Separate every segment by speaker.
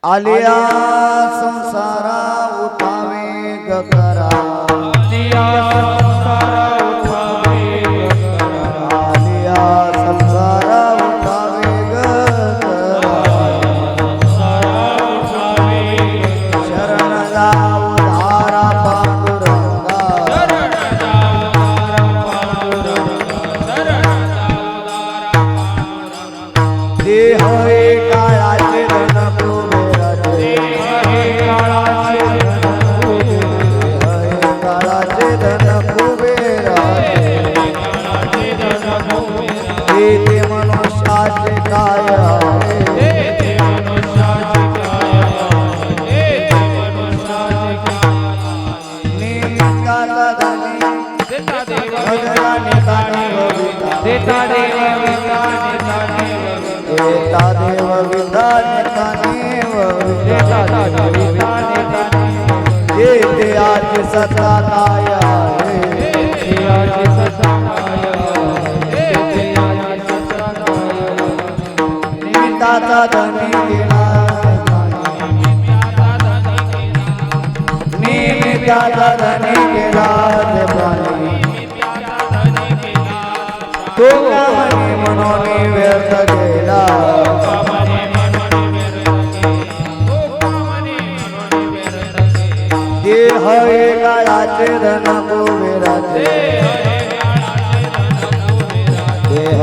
Speaker 1: आलिया संसारा उठावे गकरा
Speaker 2: आलिया संसारा उठावे गकरा
Speaker 1: आलिया संसारा उठावे गकरा शरण जाऊ धारा पांडुरंगा देह काळाचे धन कुबेराचे काळाचे धन कुबेराचे ते मनुष्याचे काय आहे निमित्ताला धनी भगला निकाणी वविता
Speaker 2: देता देव विता
Speaker 1: देता देव विता निकाणी वविता
Speaker 2: देता देव विता
Speaker 1: येते आज सत्ता काय आहे
Speaker 2: देते सत्ता काय देते सत्ता काय
Speaker 1: निमित्ताचा धनी गेला निमित्ताचा धनी गेला ते प्राणी तो कामनी म्हणून व्यर्थ गेला देह काळाचे धन कुबेराचे देह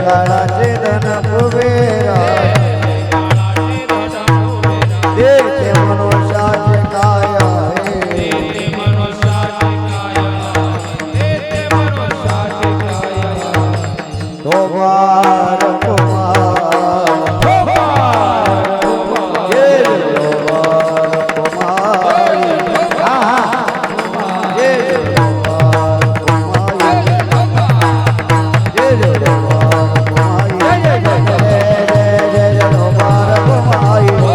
Speaker 1: काळाचे धन कुबेराचे देते मनुष्याचे काय आहे धोबार कुमार जय धोबार कुमार जय धोबार कुमार जय धोबार कुमार जय धोबार कुमार जय धोबार कुमार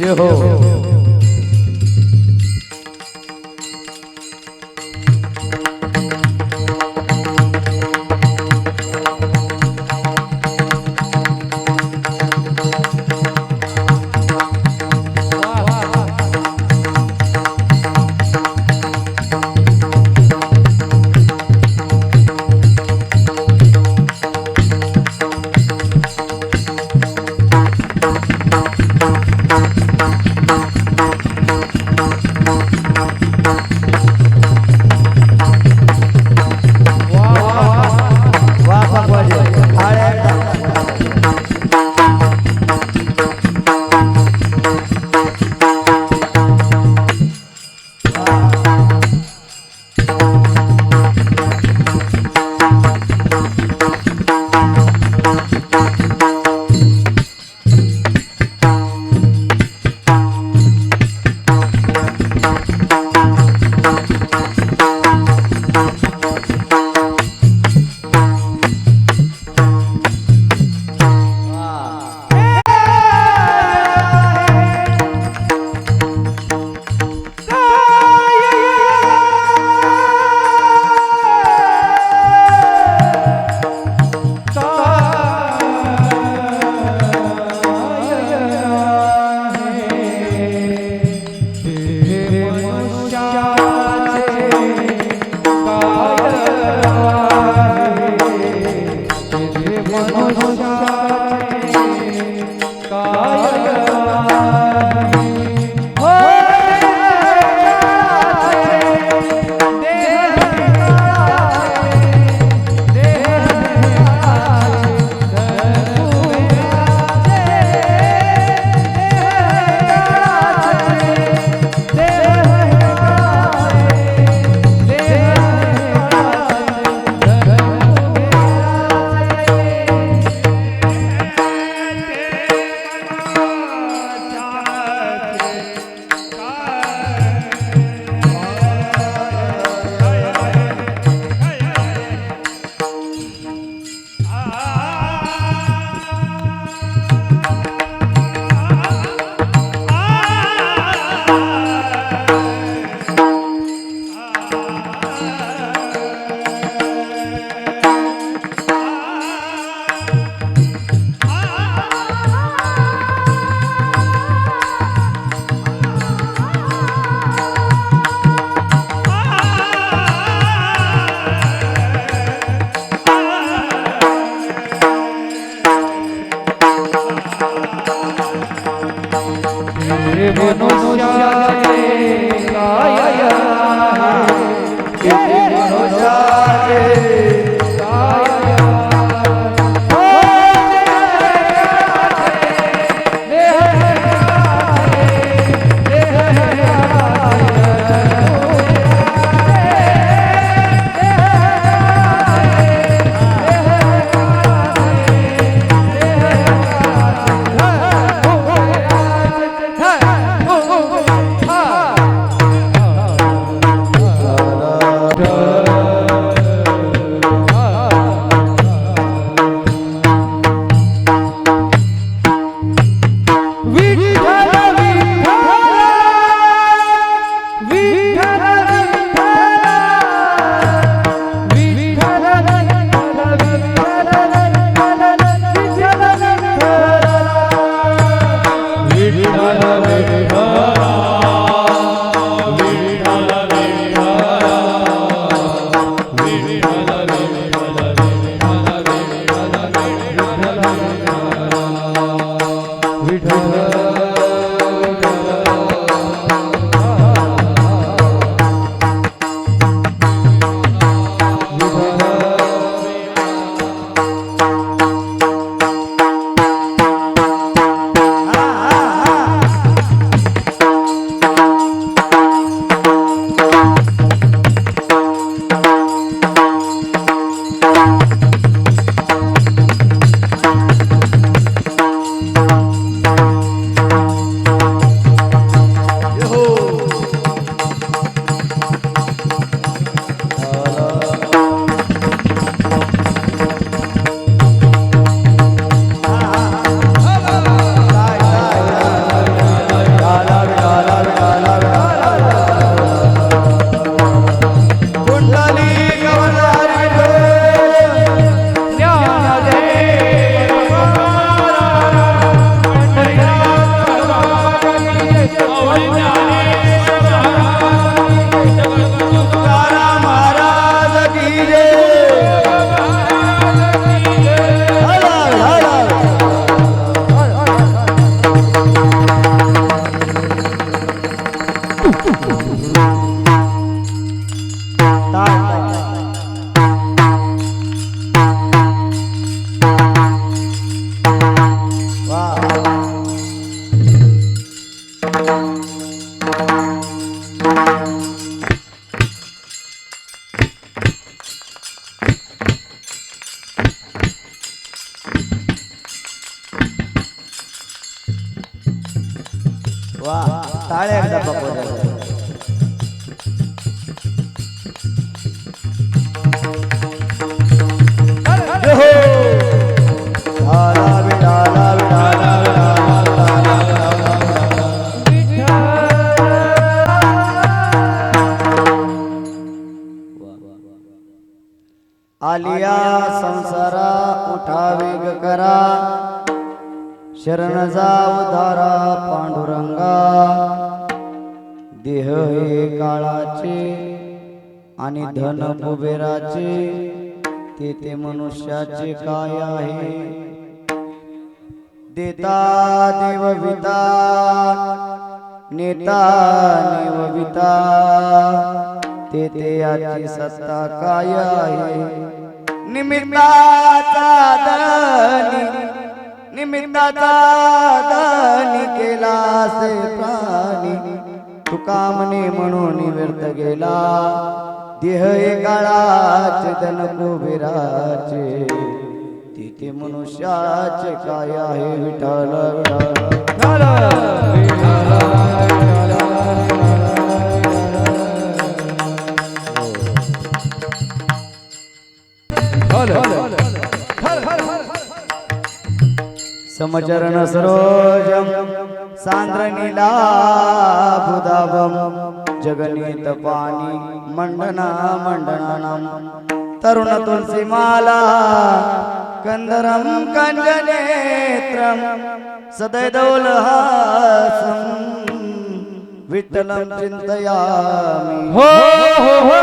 Speaker 1: जय हो टाळ्या एकदा पकवल्या आलिया संसारा उठावे ग करा शरण जाव धारा पांडुरंगा देह हे काळाचे आणि धन कुबेराचे ते मनुष्याचे काय आहे देता देवविता नेता नेवविता ते याची सत्ता काय आहे निमित्ताचा दानी केला से प्राणी तुका म्हणे म्हणून व्यर्थ गेला देह काळाचे धन कुबेराचे तिथे मनुष्याचे काय आहे विठ्ठल समचरण सरोजम सांद्रनीला बुधावम जगनीत पाणी मंडना मंडनानम तरुण तुलसी माला कंदरम कंजनेत्रम सदैदौलहासम विठ्ठलं चिंतयामि
Speaker 2: हो हो हो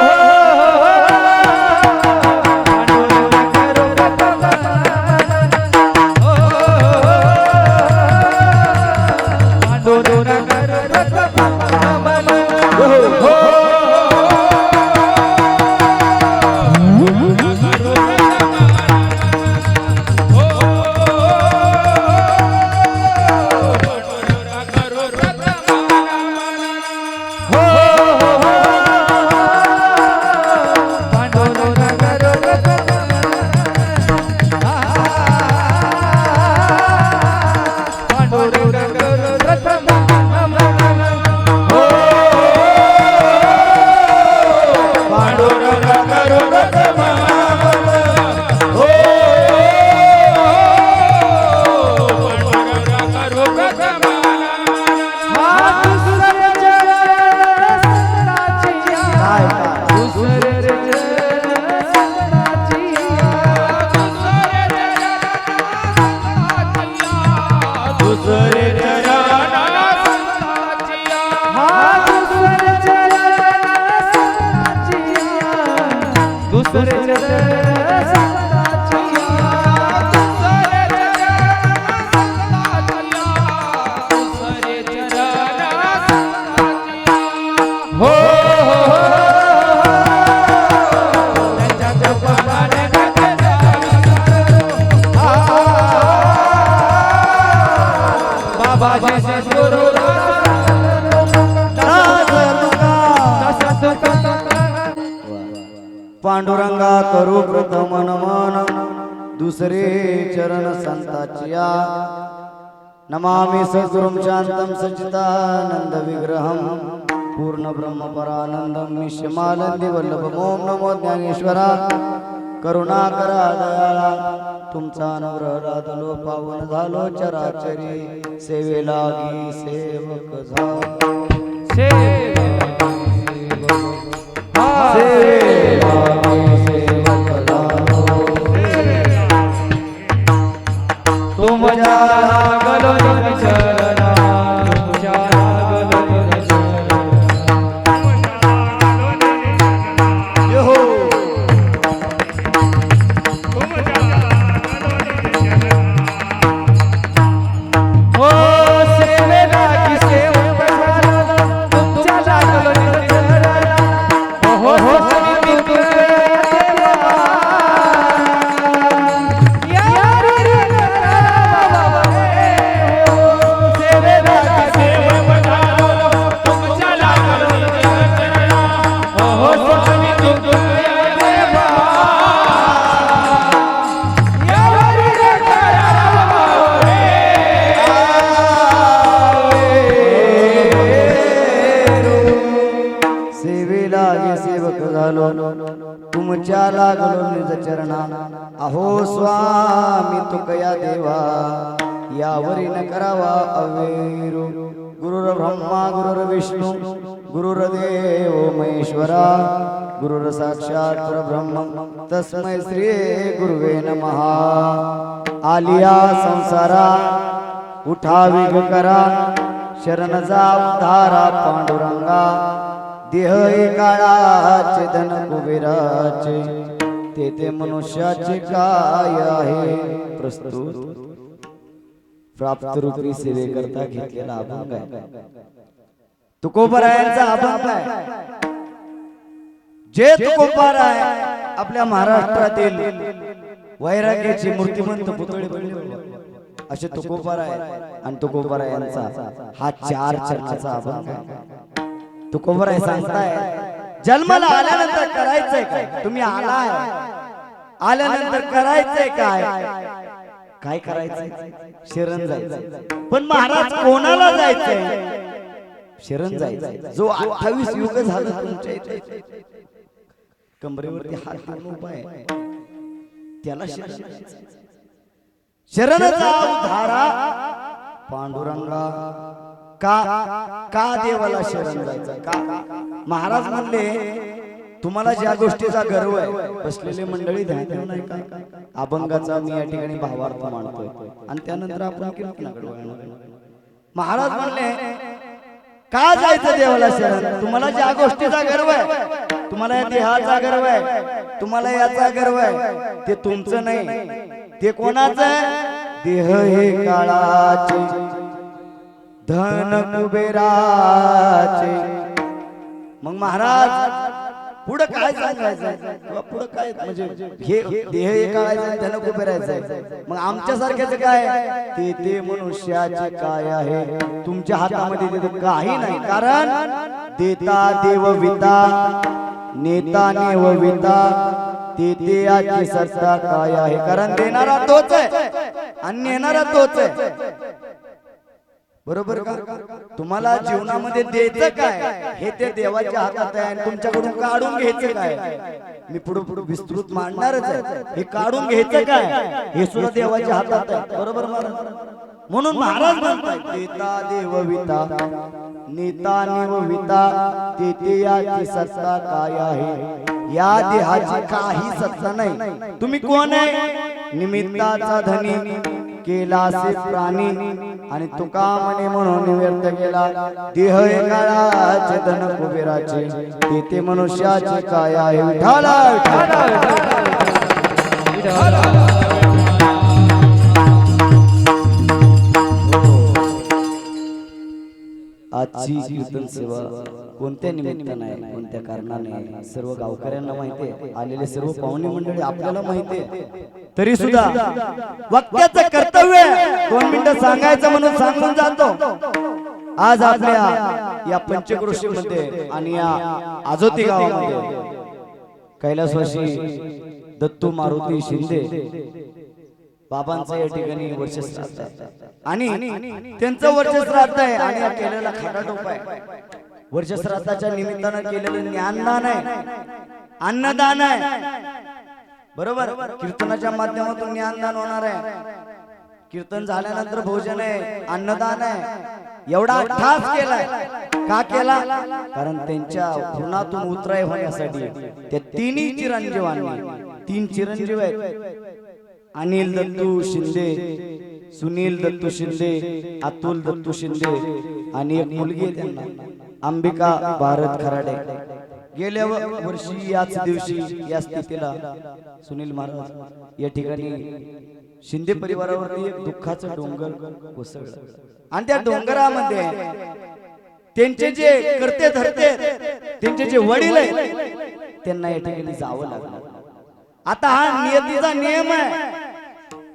Speaker 1: पांडुरंगा करू प्रथम नमन दुसरे चरण संताचिया नमामि सद्गुरुं शांतं सच्चिदानंद विग्रहं पूर्ण ब्रह्म परानंदं निश्चमानंदी वल्लभं ओम नमो ज्ञानेश्वरा करुणाकरा दयाळा तुमचा अनुग्रह लादलो पावन झालो चराचरी सेवे लागी सेवक झालो
Speaker 2: तुमच्या लागलो चरणा तुमच्या लागलो हो सेवेला की सेवक झाला तुमच्या
Speaker 1: तुमच्या लागलो निज चरणा अहो स्वामी तुकया देवा यावरी न करावा अवेरू गुरुर ब्रह्मा गुरुर विष्णू गुरुर्देव महेश्वरा गुरुर साक्षात परब्रह्म तस्मै श्री गुरुवे नमः आलिया संसारा उठा विघ करा शरण जा उद्धारा पांडुरंगा देह काळाचे धन कुबेराचे तेथे मनुष्याचे काय आहे प्रस्तुत प्राप्त रूपी सेवे करता घेतलेला अभंग आहे तुकोबारायांचा अभंग आहे जे तुकोबार आहे आपल्या महाराष्ट्रातील वैराग्याची मूर्तिमंत पुतळे बनले असे तुकोबार आहे आणि तुकोबारायांचा हा 4 चरणाचा अभंग आहे तुकोबाराय सांगताय जन्माला आल्यानंतर करायचंय काय तुम्ही आलाय आल्यानंतर करायचंय काय काय करायचंय शरण जायचंय पण महाराज कोणाला जायचंय शरण जायचंय जो 28 युग झालं तुमच्या इथे कमरेवरती हात ठेवून उभा आहे त्याला शरण जायचंय शरणचा उद्धारा पांडुरंगा का देवाला शरण जायचं का महाराज म्हणले तुम्हाला ज्या गोष्टीचा गर्व आहे बसलेले मंडळी ध्यान देऊ नाही का अभंगाचा मी या ठिकाणी भावार्थ मांडतोय आणि त्यानंतर आपण कीर्तनाकडे वळणार महाराज म्हणले का जायचं देवाला शरण तुम्हाला ज्या गोष्टीचा गर्व आहे तुम्हाला या देहाचा गर्व आहे तुम्हाला याचा गर्व आहे ते तुमचं नाही ते कोणाचं आहे देह हे काळाचे धन कुबेराचे मग महाराज पुढे काय सांगायचं पुढे काय म्हणजे हे देह हे काळाचे धन कुबेराचे मग आमच्या सारख्याच काय ते मनुष्याचे काय आहे तुमच्या हातामध्ये काही नाही कारण देता देव विता नेता नेव विता ते याची सत्ता काय आहे कारण देणारा तोच आहे आणि नेणारा तोच आहे बरोबर का तुम्हाला जीवनामध्ये द्यायचं काय हे ते देवाच्या हातात आहे आणि तुमच्याकडून काढून घ्यायचं काय मी पुढे विस्तृत मांडणारच आहे हे काढून घ्यायचं काय हे सुद्धा देवाच्या हातात आहे बरोबर म्हणून महाराज म्हणतात देता देव विता नेता नेव विता ते याची सत्ता काय आहे या देहाची काही सत्ता नाही तुम्ही कोण आहे निमित्ताचा धनी केलासे प्राणी आणि तुका म्हणे म्हणून व्यर्थ केला देह काळाचे धन कुबेराचे ते मनुष्याचे काय आहे विठाला आजची कीर्तन सेवा कोणत्या निमित्ताने आहे कोणत्या कारणाने सर्व गावकऱ्यांना माहिती आहे आलेले सर्व पाहुणे मंडळी आपल्याला माहिती आहे तरी सुद्धा वक्त्याचं कर्तव्य 2 मिनिटं सांगायचं म्हणून सांगून जातो आज आपल्या या पंचक्रोशी मध्ये आणि या आजोती गावामध्ये कैलासवासी दत्तू मारुती शिंदे बाबांचं या ठिकाणी वर्चस्व आहे आणि त्यांचं वर्चस्व आहे आणि केलेला खटाटोप आहे वर्चस्वाच्या निमित्तानं केलेलं ज्ञानदान आहे अन्नदान आहे बरोबर कीर्तनाच्या माध्यमातून ज्ञानदान होणार आहे कीर्तन झाल्यानंतर भोजन आहे अन्नदान आहे एवढा ठास केलाय का केला कारण त्यांच्या ऋणातून उतराय होण्यासाठी त्या 3 चिरंजीवांनी 3 चिरंजीव आहेत अनिल दत्तू शिंदे सुनील दत्तू शिंदे अतुल दत्तू शिंदे आणि एक मुलगी आहे त्यांना अंबिका भारत खराडे गेल्या वर्षी याच दिवशी या स्थितीला सुनील महाराज या ठिकाणी शिंदे परिवारावरती एक दुःखाचं डोंगर कोसळलं आणि त्या डोंगरामध्ये त्यांचे जे करते धरते त्यांचे जे वडील आहेत त्यांना या ठिकाणी जावं लागलं आता हा नियतीचा नियम आहे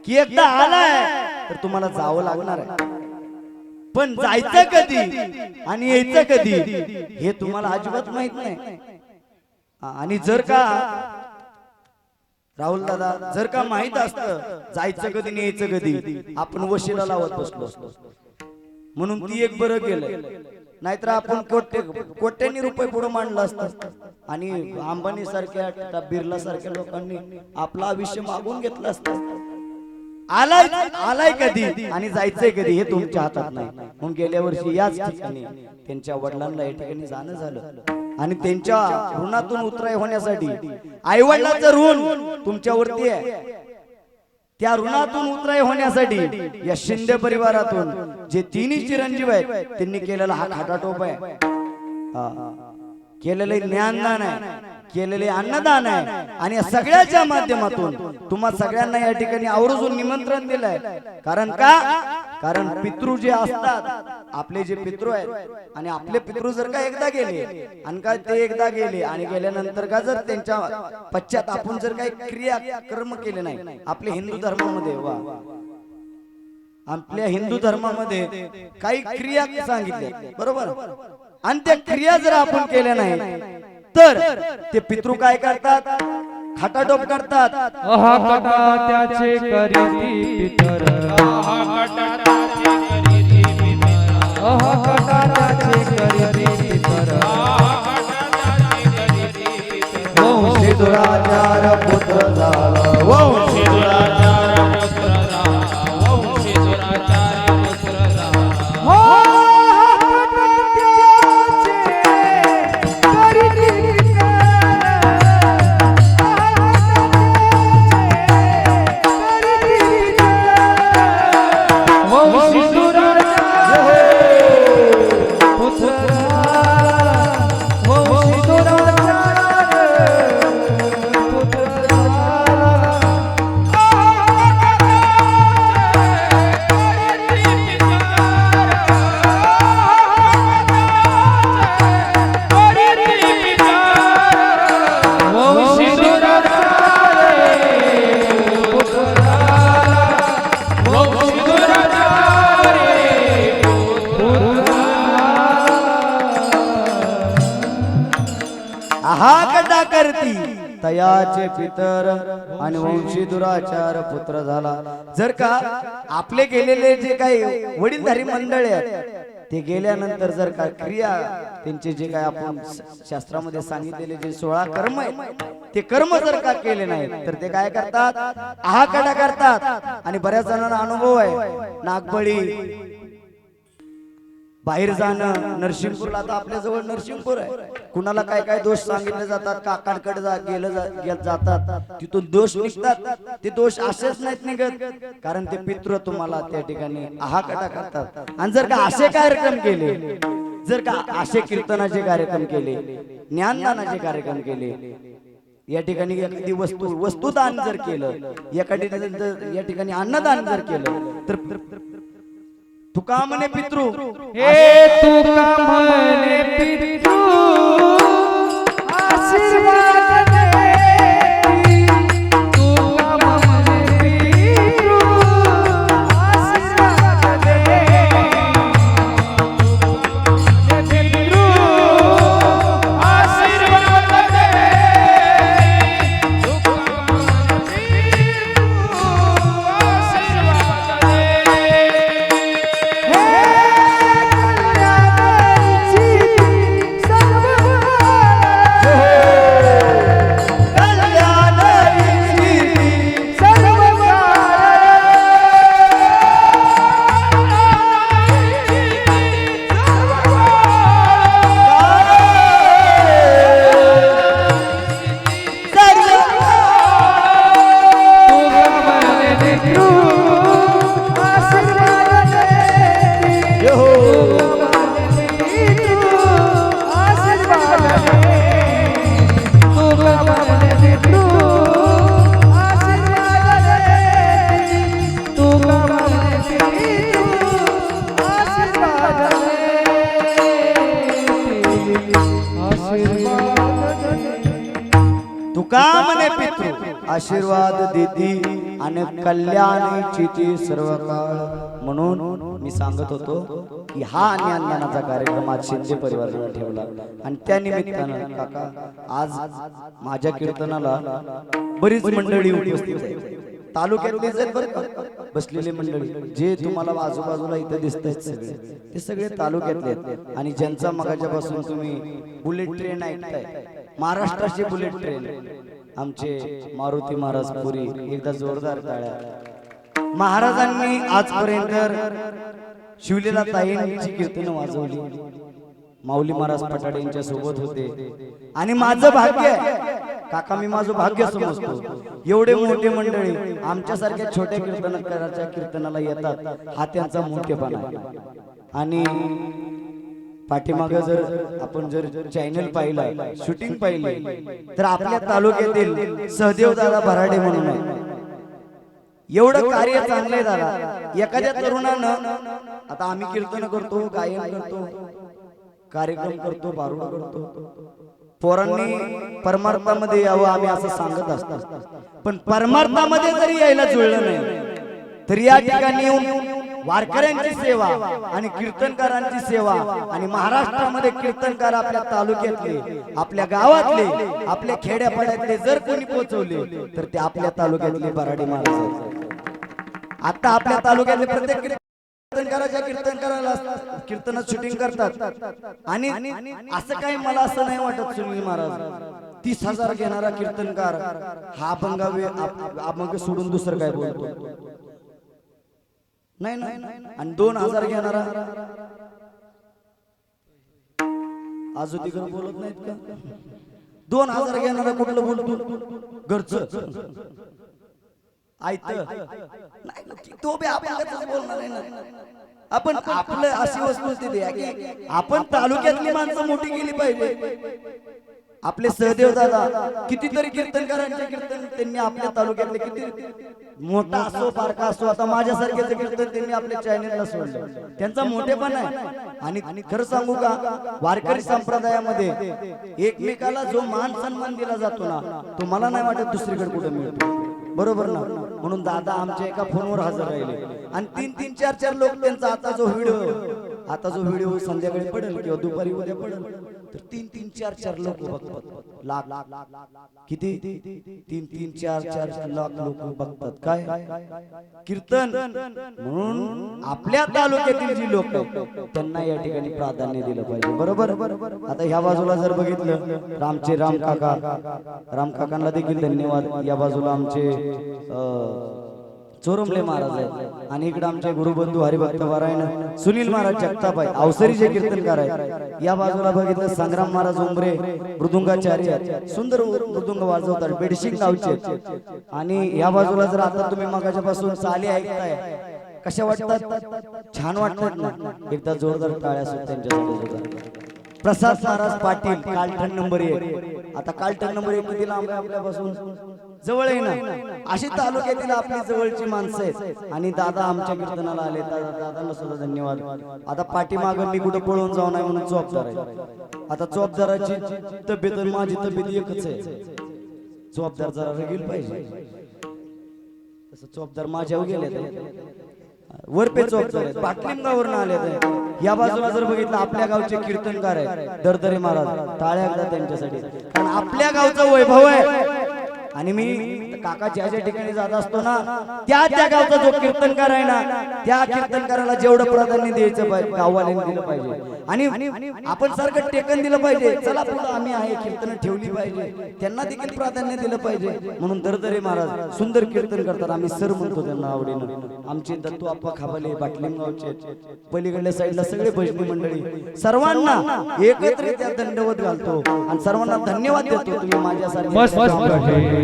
Speaker 1: की एकदा आलाय तर तुम्हाला जावं लागणार आहे पण जायचं कधी आणि यायचं कधी हे तुम्हाला अजिबात माहित नाही आणि जर का राहुल दादा जर का माहित असतं जायचं कधी आणि यायचं कधी आपण वशिला लावत बसलो असतो म्हणून ती एक बरं केलं नाहीतर आपण कोट्यांनी रुपये पुढे मांडलं असतं आणि अंबानी सारख्या बिर्ला सारख्या लोकांनी आपलं आयुष्य मागून घेतलं असतं. आलाय कधी आणि जायचंय कधी हे तुमच्या हातात नाही. म्हणून गेल्या वर्षी याच ठिकाणी त्यांच्या वडिलांना या ठिकाणी जाणं झालं आणि त्यांच्या ऋणातून उतराई होण्यासाठी आई वडिलांचं ऋण तुमच्यावरती आहे. त्या ऋणातून उतराई होण्यासाठी या शिंदे परिवारातून जे तिन्ही चिरंजीव आहेत त्यांनी केलेला हा खाटाटोप आहे. केलेले ज्ञानदान आहे, केलेले अन्नदान आहे आणि या सगळ्याच्या माध्यमातून तुम्हा सगळ्यांना या ठिकाणी आवर्जून निमंत्रण दिलंय. कारण पितृ जे असतात आपले जे पितृ आहेत आणि आपले पितृ जर का एकदा गेले आणि का ते एकदा गेले आणि गेल्यानंतर का जर त्यांच्या पश्चात आपण जर काही क्रिया कर्म केले नाही आपल्या हिंदू धर्मामध्ये आपल्या हिंदू धर्मामध्ये काही क्रिया सांगितल्या बरोबर आणि त्या क्रिया जर आपण केल्या नाही तर ते पितृ काय करतात खाटाटोप करतात.
Speaker 2: त्याचे करीती पितर
Speaker 1: वंशी दुराचार पुत्र झाला वंशी दुराचार पुत्र झाला वंशी दुराचार पुत्र झाला. करती तयाचे पितर आणि वंशी दुराचार पुत्र झाला. जर का आपले गेलेले जे काही वडीलधारी मंडळी आहेत ते गेल्यानंतर जर का क्रिया त्यांचे जे काही आपण शास्त्रामध्ये सांगितलेले जे 16 कर्म आहेत ते कर्म जर का केले नाही तर ते काय करतात आहाकडा करतात. आणि बऱ्याच जणांना अनुभव आहे नागबळी बाहेर जाणं नरसिंहपूरला आता आपल्या जवळ नरसिंहपूर आहे कुणाला काय काय दोष सांगितले जातात काकांकडे जातात तिथून दोष निघतात. ते दोष असेच नाहीत निघत कारण ते पितृ तुम्हाला त्या ठिकाणी आहाकडा करतात. आणि जर का असे कार्यक्रम केले जर का असे कीर्तनाचे कार्यक्रम केले ज्ञानदानाचे कार्यक्रम केले या ठिकाणी एखादी वस्तुदान जर केलं या ठिकाणी अन्नदान जर केलं तर तुका म्हणे पितृ
Speaker 2: हे तुका म्हणे पितृ आशीर्वाद दे तुका म्हणे पितृ आशीर्वाद दे पितृ आशीर्वाद दे तुका म्हणे पितृ आशीर्वाद दे.
Speaker 1: तुका म्हणे पितृ आशीर्वाद देती आणि कल्याणाची ती सर्व काळ. म्हणून मी सांगत होतो की हा ज्ञानदानाचा कार्यक्रम आज शिंदे परिवाराने ठेवला आणि त्या निमित्तानं काका आज माझ्या कीर्तनाला बरीच मंडळी उपस्थित आहे. तालुक्यातलेच आहेत बरं का बसलेले मंडळी जे तुम्हाला आजूबाजूला इथं दिसतायत सगळे ते सगळे तालुक्यातले आहेत आणि ज्यांचा मगाच्या पासून तुम्ही बुलेट ट्रेन ऐकताय महाराष्ट्राची बुलेट ट्रेन आमचे मारुती महाराज पुरी एकदा जोरदार टाळ्या महाराजांनी आजपर्यंत शिवलीला ताईंची कीर्तन वाजवली माऊली महाराज पटाडे यांच्या सोबत होते आणि माझं भाग्य काका मी माझं भाग्य समजतो एवढे मोठे मंडळी आमच्यासारख्या छोट्या कीर्तनकाराच्या कीर्तनाला येतात हा त्यांचा मोठेपणा आहे आणि पाठीमागे जर आपण जर चॅनल पाहिलं शूटिंग पाहिली तर आपल्या तालुक्यातील सहदेव दादा भराडे म्हणून आहे एवढं कार्य चांगलंय दादा एखाद्या तरुणानं आता आम्ही कीर्तन करतो गायन करतो कार्यक्रम करतो बारूड करतो पोरांनी परमार्थामध्ये यावं आम्ही असं सांगत असतो पण परमार्थामध्ये जरी यायला जुळलं नाही तर या ठिकाणी येऊन वारकऱ्यांची सेवा आणि कीर्तनकारांची सेवा आणि महाराष्ट्रामध्ये कीर्तनकार आपल्या तालुक्यातले आपल्या गावातले आपल्या खेड्यापाड्यातले जर कोणी पोहोचवले तर ते आपल्या तालुक्यातले बराडे महाराज आहेत आता आपल्या तालुक्यातले प्रत्येक कीर्तनकाराच्या कीर्तनकाराला कीर्तनात शूटिंग करतात आणि असं काही मला असं नाही वाटत सुनील महाराज 30,000 घेणारा कीर्तनकार हा अभंग सोडून दुसरं काय बोलतो नाही आणि 2,000 घेणारा आजू तिकडे बोलत नाहीत का 2,000 घेणारा कुठलं बोलतो घरचं तो बी आपण बोलणार आहे ना आपण आपलं अशी वस्तुस्थिती आहे की आपण तालुक्यातली माणसं मोठी केली पाहिजे आपले सहदेव दादा कितीतरी कीर्तनकारांचे कीर्तन त्यांनी आपल्या तालुक्यातले किती मोठा असो बारका असो आता माझ्यासारख्याचं कीर्तन त्यांनी आपल्या चॅनेलला सोडलं त्यांचा मोठेपणा आहे आणि खरं सांगू का वारकरी संप्रदायामध्ये एकमेकाला जो मान सन्मान दिला जातो ना तो मला नाही वाटत दुसरीकडे कुठे मिळतो बरोबर ना म्हणून दादा आमच्या एका फोनवर हजर राहिले आणि 3-3, 4-4 लोक त्यांचा आता जो व्हिडिओ संध्याकाळी पडेल किंवा दुपारी उद्या पडेल तर 3-3, 4-4 लोक बघतात लाख किती 3-3, 4-4 लाख लोक बघतात काय कीर्तन म्हणून आपल्या तालुक्यातील जी लोक त्यांना या ठिकाणी प्राधान्य दिलं पाहिजे बरोबर आता ह्या बाजूला जर बघितलं आमचे राम काकांना देखील धन्यवाद या बाजूला आमचे चोरमले महाराज आहेत आणि इकडे आमचे गुरुबंधू हरिभक्त पारायण सुनील महाराज जगताप आहेत अवसरीचे कीर्तनकार आहेत या बाजूला बघितलं संग्राम महाराज उंबरे मृदुंगाचार्य सुंदर मृदुंग वाजवतात बेडशिंग गावचे आणि या बाजूला जर आता तुम्ही मगाच्या पासून चाली ऐकताय कशा वाटतात छान वाटतात ना एकदा जोरदार टाळ्या सुद्धा त्यांच्यासाठी प्रसाद महाराज पाटील कालटण नंबर 1 आता कालटण नंबर 1 किती लांब आहे आपल्यापासून जवळ आहे ना अशी तालुक्यातील आपली जवळची माणसं आहेत आणि दादा आमच्या कीर्तनाला आले दादांना सुद्धा धन्यवाद आता पाठीमागं मी कुठं पळून जाऊ नये म्हणून चोपदार आहे आता चोपदाराची तब्येत आणि माझी तब्येत एकच आहे चोपदार जरा रगील पाहिजे तसं चोपदार माझ्यावर गेले वरपे चोपदार आहेत पाटलिंगावरून आले या बाजूला जर बघितलं आपल्या गावचे कीर्तनकार आहेत दरदरे महाराज टाळ्या एकदा त्यांच्यासाठी कारण आपल्या गावचा वैभव आहे आणि मी काका ज्या ज्या ठिकाणी जात असतो ना त्या गावचा जो कीर्तनकार आहे ना त्या कीर्तनकाराला जेवढं प्राधान्य द्यायचं पाहिजे गाववाल्यांनी दिलं पाहिजे आणि आपण सारखं टेकन दिलं पाहिजे चला पुढे आम्ही आहे कीर्तन ठेवली पाहिजे त्यांना देखील प्राधान्य दिलं पाहिजे म्हणून दरदरे महाराज सुंदर कीर्तन करतात आम्ही सर म्हणतो त्यांना आवडीनं आमचे दत्तू आप्पा खाबाले बाटलिंगावचे पलीकडल्या साईडला सगळे भजनी मंडळी सर्वांना एकत्रित दंडवत घालतो आणि सर्वांना धन्यवाद देतो तुम्ही माझ्यासारखे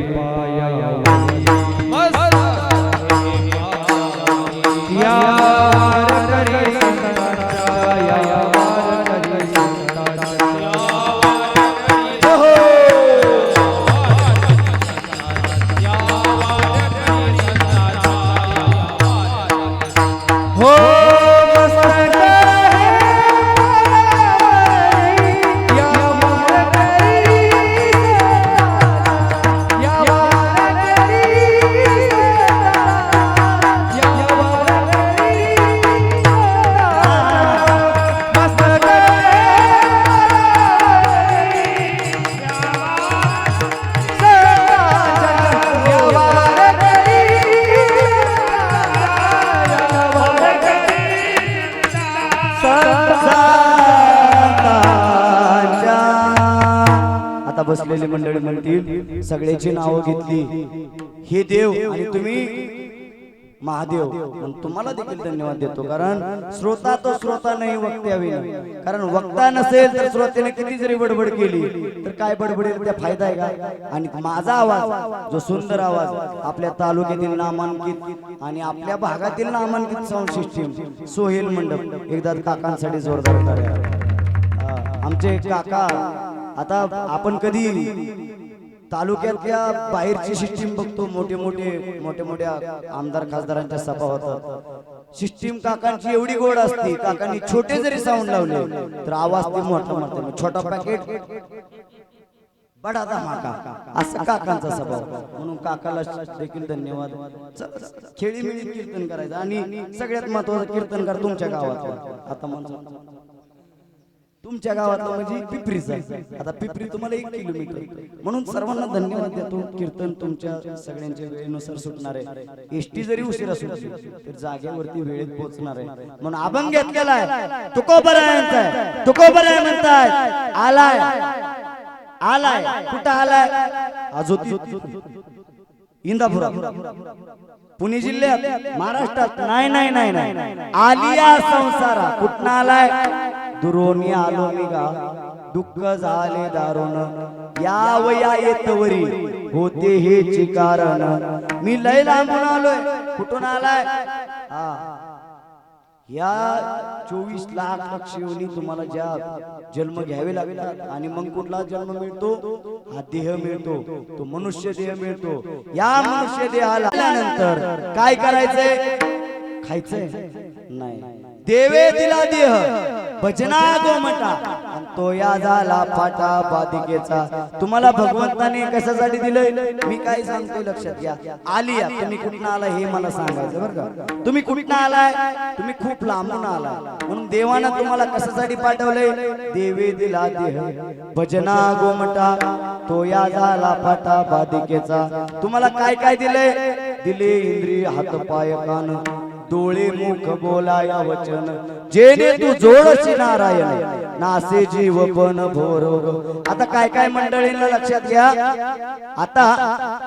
Speaker 2: या
Speaker 1: सगळ्याची नावं घेतली. हे देव आणि तुम्ही महादेव, पण तुम्हाला देखील धन्यवाद देतो. कारण श्रोता तो श्रोता नाही वक्त्या विना. कारण वक्ता नसेल तर श्रोत्याने किती जरी बडबड केली तर काय बडबडीत त्या फायदा आहे का? आणि माझा आवाज, जो सुंदर आवाज, आपल्या तालुक्यातील नामांकित आणि आपल्या भागातील नामांकित साऊंड सिस्टीम सोहेल मंडप, एकदा काकांसाठी जोरदार टाळ्या. आमचे काका, आता आपण कधी तालुक्यातल्या बाहेरची सिस्टीम बघतो, मोठ्या आमदार खासदारांच्या सभा होतात. सिस्टीम काकांची एवढी गोड असते, काकांनी छोटे जरी साऊंड लावले तर आवाज ते मोठा मारतो. छोटा पॅकेट बडा धमाका, असं काकांचा स्वभाव. म्हणून काकाला देखील धन्यवाद. खेळीमेळी कीर्तन करायचं. आणि सगळ्यात महत्वाचं कीर्तनकार तुमच्या गावात. आता म्हणतो तुमच्या गावातला म्हणजे पिपरीचा. आता पिपरी तुम्हाला 1 किलोमीटर. म्हणून सर्वांना धन्यवाद देतो. कीर्तन तुमच्या सगळ्यांच्या वेळेनुसार सुटणार आहे. एसटी जरी उशिरा सुटली तर जागेवरती वेळेत पोहोचणार आहे. म्हणून अभंग घेतलेला आहे. तुकोबरायांचा, तुकोबराय म्हणतात. आलाय आलाय, कुठं आलाय? अजोती इंदापुरा, पुणे जिल्ह्यात, महाराष्ट्रात. नाही, आलिया संसारा. कुठं आलाय? दुरोनी आलो मी गा, दुःख झाले दारुण, यावया येतवरी होते हेचे कारण. मी लय लांबून आलोय. कुठून आलाय? या 24 लाख लक्षयोनी तुम्हाला ज्या जन्म घ्यावे लागतात आणि मग कुठला जन्म मिळतो? हा देह मिळतो, तो मनुष्य देह मिळतो. या मनुष्य देहाला आल्यानंतर काय करायचंय? खायचंय नाही. देवे दिला देह भजना गोमटा, आणि तो या झाला फाटा बाधिकेचा. तुम्हाला भगवंताने कशासाठी दिलंय? मी काय सांगतोय लक्षात घ्या. आलिया, तुम्ही कुठं आलाय हे मला सांगायचं बरं का. तुम्ही कुठं आलाय? तुम्ही खूप लांबून आलाय. म्हणून देवानं तुम्हाला कशासाठी पाठवलंय? देवे दिला देह भजना गोमटा, तो या झाला फाटा बाधिकेचा. तुम्हाला काय काय दिलंय? दिले इंद्रिय, हात पाय कान, डोळे मुख बोलाया वचन, जेने तू जोडशी नारायण, नासे जीव पण भोरोग. आता काय काय मंडळींना लक्षात घ्या. आता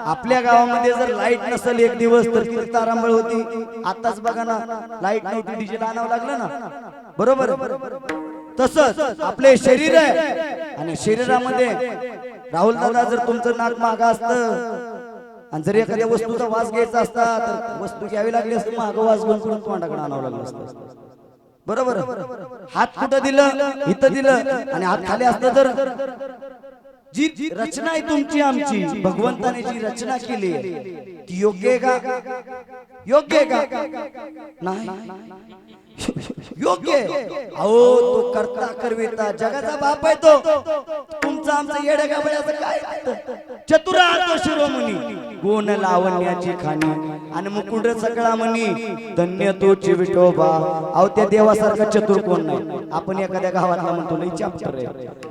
Speaker 1: आपल्या गावामध्ये जर लाईट नसेल 1 दिवस तर किती तारांबळ होती. आताच बघा ना, लाईट नव्हती, डीजे आणावं लागलं ना, बरोबर. तसंच आपले शरीर आहे, आणि शरीरामध्ये राहुल दादा, जर तुमचं नाक मागं असतं आणि जर एखाद्या वस्तूचा वास घ्यायचा असता तर वस्तू घ्यावी लागली असती, मागं वास घेऊन पुढे तोंडाकडे आणावं लागलं असतं, बरोबर. हात कुठं दिलं? इथं दिलं. आणि हात खाली असतं तर जी रचना आहे तुमची आमची, भगवंताने जी रचना केली ती योग्य आहे का? योग्य आहे का? नाही योग्य. अहो, तो करता करविता जगाचा बाप आहे तो. तुमचा आमचा येड्या गाबड्याचं काय? चतुरार्थ शिरोमणी, गुण लावण्याची खाणी, आणि मुकुंड सगळा म्हणी, धन्य तोची विठोबा. अहो, त्या देवासारखा चतुर कोण नाही. आपण एखाद्या गावातला म्हणतो लई चॅप्टर आहे,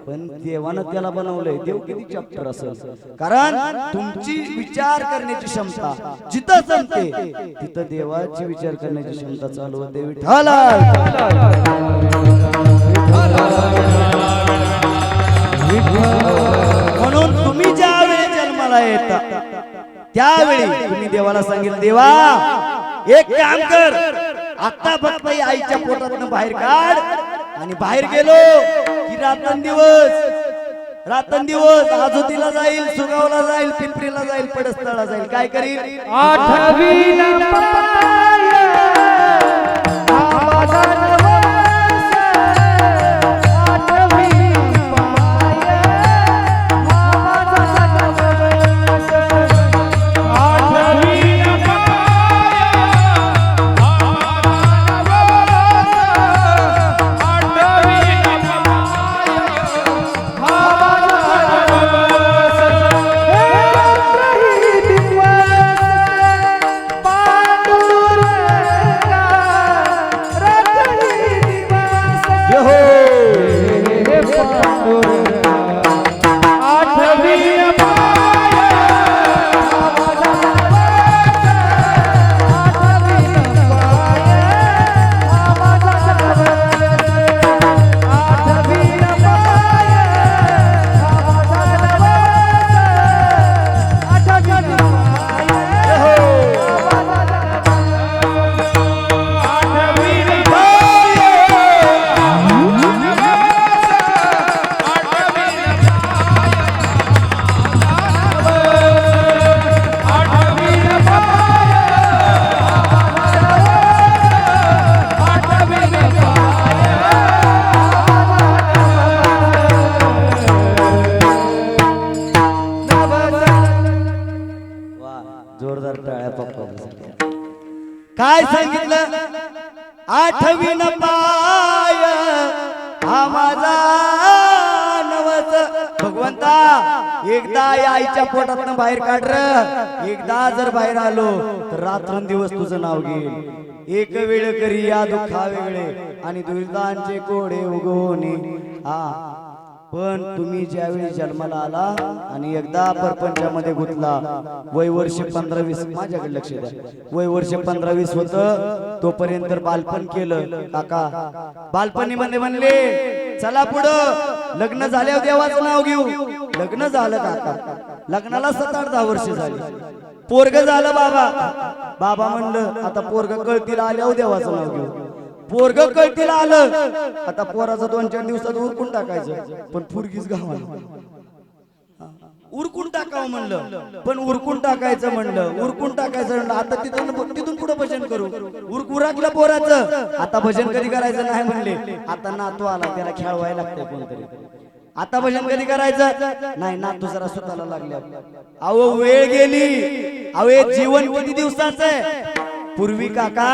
Speaker 1: पण देवानं त्याला बनवलंय. देव किती चॅप्टर असेल? कारण तुमची विचार करण्याची क्षमता जिथं संपते तिथं देवाची विचार करण्याची क्षमता चालू होते. विठ्ठल म्हणून तुम्ही ज्या वेळी जन्माला येता त्यावेळी तुम्ही देवाला सांगितलं, देवा एक काम कर, आता फक्त आईच्या पोटातून बाहेर काढ. आणि बाहेर गेलो की रात्रंदिवस आजोतीला जाईल, सुगावला जाईल, पिंपरीला जाईल, पडस्तळला जाईल. काय करील?
Speaker 2: आठवीला पाय माझा नवस, आठवी पाय माझा नवस, आठवीला पाय
Speaker 1: टाळ्या पप्पा. काय सांगितलं? आठवी न पाय हा माझा नवस. भगवंता एकदा या आईच्या पोटातनं बाहेर काढ र. एकदा जर बाहेर आलो तर रात्रंदिवस तुझं नाव घेईल. एक वेळ करी या दुःखा वेगळे आणि दुर्दांचे कोडे उगवणे. हा पण तुम्ही ज्यावेळी जन्माला आला आणि एकदा परपंचामध्ये गुंतला, वय वर्ष 15-20, माझ्याकडे लक्ष द्या, वय वर्ष 15-20 होत, तोपर्यंत बालपण केलं. काका बालपणीमध्ये म्हणले चला पुढं लग्न झाल्यावर देवाचं नाव घेऊ. लग्न झालं काका, लग्नाला 7-8-10 वर्ष झाली. पोरग झालं बाबा. बाबा म्हणलं आता पोरग कळतील आल्यावर देवाचं नाव घेऊ. पोरग कळतील आलं, आता पोराचं 2-4 दिवसात उरकून टाकायचं. पण पुरगीच गावाला उरकून टाकावं म्हणलं, पण उरकून टाकायचं म्हणलं, उरकून टाकायचं म्हणलं. आता तिथून पुढे भजन करू. उरकलं पोराचं, आता भजन कधी करायचं नाही म्हणले. आता नातू आला, त्याला खेळवायला लागतंय कोणतरी. आता भजन कधी करायचं नाही, नातू जरा स्वतःला लागल्या. अहो वेळ गेली. अहो जीवन किती दिवसाचं आहे? पूर्वी काका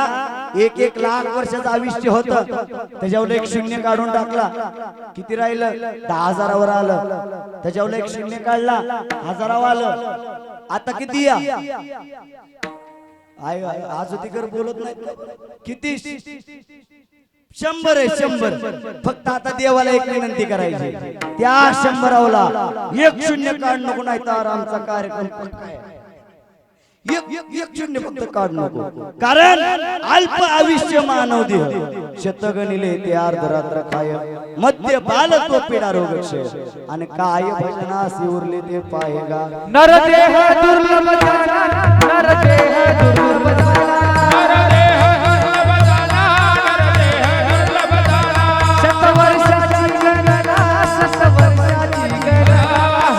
Speaker 1: 1 लाख वर्षाचं आयुष्य होतं, त्याच्यावर 1 शून्य काढून टाकला, किती राहिलं? 10,000वर आलं. त्याच्यावर 1 शून्य काढला, 1000वर आलं. आता किती या आज तिकर बोलत नाही किती? 100 आहे. 100. फक्त आता देवाला एक विनंती करायची, त्या 100ला 1 शून्य काढ नको, नाही तर आमचा कार्यक्रम पक्का आहे. एक शून्य फक्त काढ नको, कारण अल्प आयुष्य मानव देह. शतगणिले ते अर्धरात्र खाय, मध्य बाल तो पिडा रोग क्षय, आणि काय भजनासी उरले ते पाहेगा.
Speaker 2: नरदेह दुर्लभ जाना, नरदेह दुर्लभ जाना, नरदेह दुर्लभ जाना, नरदेह दुर्लभ जाना. शतवर्षाची गणना, शतवर्षाची गणना,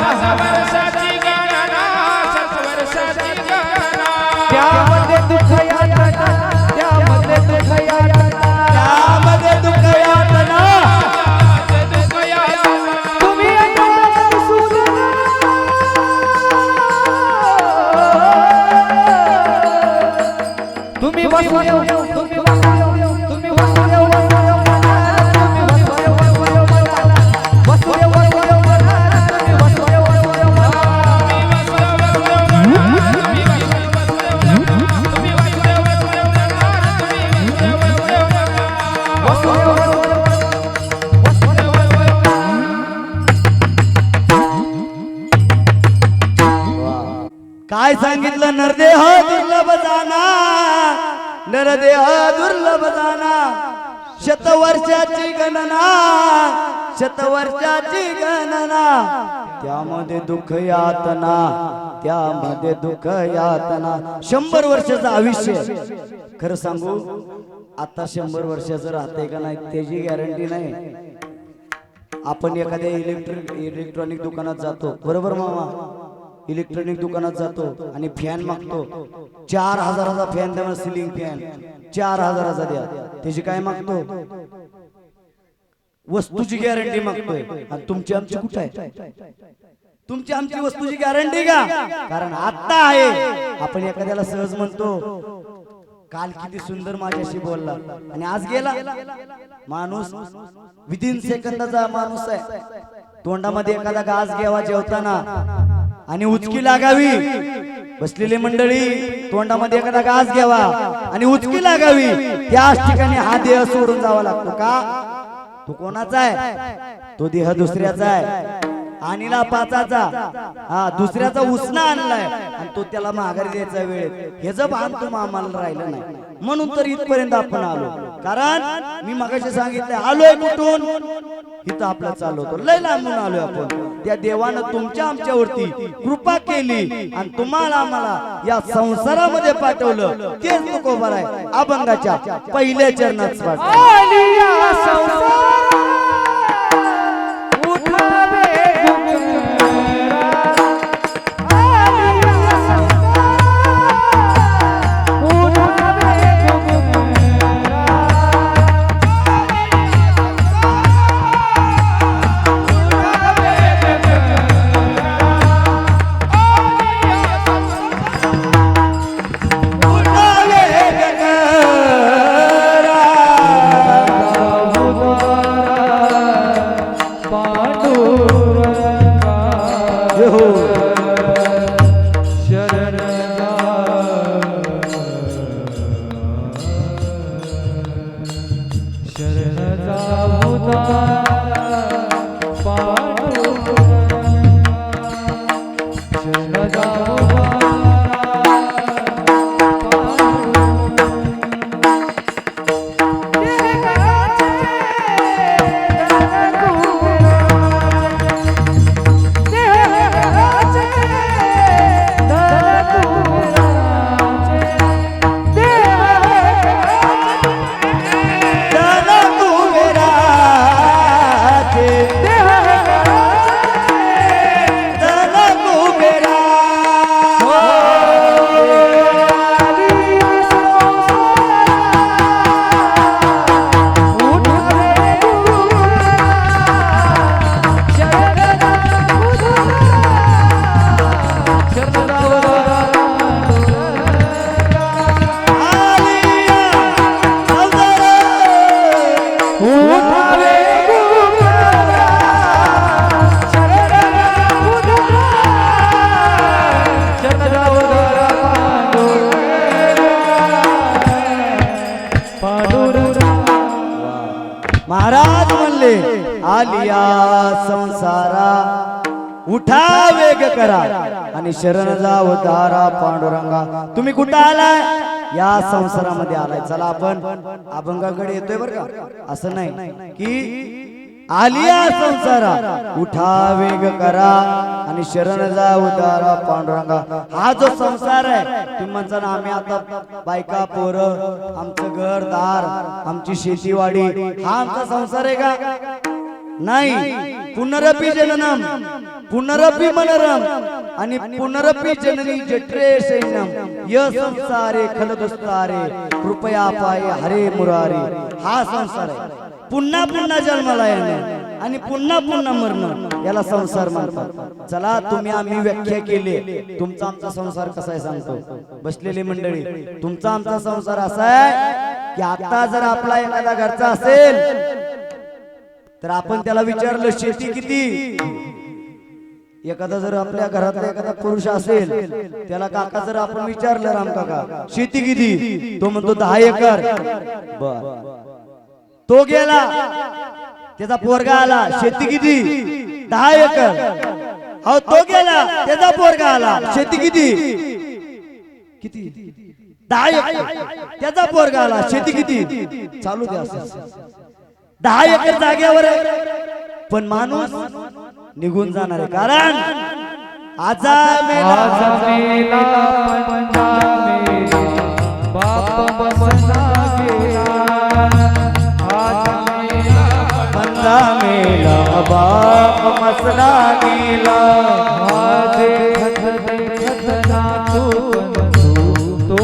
Speaker 2: शतवर्षाची गणना, शतवर्षाची गणना. त्यामध्ये दुःख यातना, त्यामध्ये दुःख यातना,
Speaker 1: त्यामध्ये दुःख यातना.
Speaker 2: दुःख यातना. तुम्ही आता सुजना, तुम्ही वासुदेव, तुम्ही वासुदेव, तुम्ही वासुदेव, वासुदेव म्हणा, तुम्ही वासुदेव, वासुदेव म्हणा, वासुदेव, वासुदेव म्हणा, तुम्ही वासुदेव, वासुदेव म्हणा, तुम्ही वासुदेव, वासुदेव म्हणा, तुम्ही वासुदेव, वासुदेव म्हणा, तुम्ही वासुदेव, वासुदेव म्हणा, तुम्ही वासुदेव, वासुदेव म्हणा, वासुदेव, वासुदेव.
Speaker 1: काय सांगितलं? नरदेह दुर्लभ जाना, नरदेह दुर्लभ जाना. शतवर्षाची गणना, शतवर्षाची गणना. त्यामध्ये दुःख यातना, त्यामध्ये दुःख यातना. 100 वर्षाचं आयुष्य. खरं सांगू, आता 100 वर्षाचं राहते का नाही त्याची गॅरंटी नाही. आपण एखाद्या इलेक्ट्रॉनिक दुकानात जातो, बरोबर मामा? इलेक्ट्रॉनिक दुकानात जातो आणि फॅन मागतो. 4,000चा फॅन द्या, सिलिंग फॅन 4,000चा द्या. त्याची काय मागतो? वस्तूची गॅरंटी मागतोय. आणि तुमची आमची कुठे आहे? तुमची आमची वस्तूची गॅरंटी का? कारण आता आहे. आपण एखाद्याला सहज म्हणतो, काल किती सुंदर माझ्याशी बोलला आणि आज गेला. माणूस विदिन सेकंदाचा माणूस आहे. तोंडामध्ये एखादा घास घ्यावा जेवताना आणि उचकी लागावी. बसलेली मंडळी, तोंडामध्ये एखादा घास घ्यावा आणि उचकी लागावी, त्याच ठिकाणी हा देह सोडून जावा लागतो. का? तो कोणाचा आहे? तो देह दुसऱ्याचा आहे. आणीला 5चा, हा दुसऱ्याचा उसना आणलाय आणि तो त्याला माघारी द्यायचा वेळ. हे जर भान तुम्ही आम्हाला राहिलं नाही, म्हणून तर इथपर्यंत आपण आलो. कारण मी मगाशी सांगितलं, आलोय कुठून? इथं आपला चालू होतो, लय लांबून आलोय आपण. त्या देवानं तुमच्या आमच्यावरती कृपा केली आणि तुम्हाला आम्हाला या संसारामध्ये पाठवलं. तेच तुकोबार आहे अभंगाच्या पहिल्या चरणात पाठवलं. आलिया संसारा उठा वेग करा आणि शरण जाव दारा पांडुरंगा. तुम्ही कुठं आलाय? या संसारामध्ये आलाय. चला आपण अभंगाकडे येतोय बरं का. असं नाही की आलिया संसारा उठा वेग करा आणि शरण जाव दारा पांडुरंगा. हा जो संसार आहे तुम्ही म्हणता ना आम्ही आता बायका पोरं आमचं घर दार आमची शेतीवाडी हा आमचा संसार आहे का? नाही. पुनरपि जननम पुनरपि मनरम आणि पुनरपि जननी जठरे सैन्यम य संसारे खलदस्तारे कृपया पाये हरे मुरारी. हा संसार आहे. पुन्हा पुन्हा जन्माला येणं आणि पुन्हा पुन्हा मरणं याला संसार म्हणतात. चला तुम्ही आम्ही व्याख्या केली. तुमचा आमचा संसार कसा आहे सांगतो. बसलेली मंडळी तुमचा आमचा संसार असा आहे की आता जर आपला एखादा घरचा असेल तर आपण त्याला विचारलं शेती किती. एखादा जर आपल्या घरातला एखादा पुरुष असेल त्याला काका जर आपण विचारलं राम काका शेती किती तो म्हणतो 10 एकर. बर तो गेला त्याचा पोरगा आला शेती किती 10 एकर. अहो तो गेला त्याचा पोरगा आला शेती किती किती 10 एकर. त्याचा पोरगा आला शेती किती चालू द्या. 10 एकर जागेवर पण माणूस निघून जाणार आहे. कारण आजा मेला बाप मसना गेला. बंदा मेला बाप मसना गेला. देखत देखत नातू तो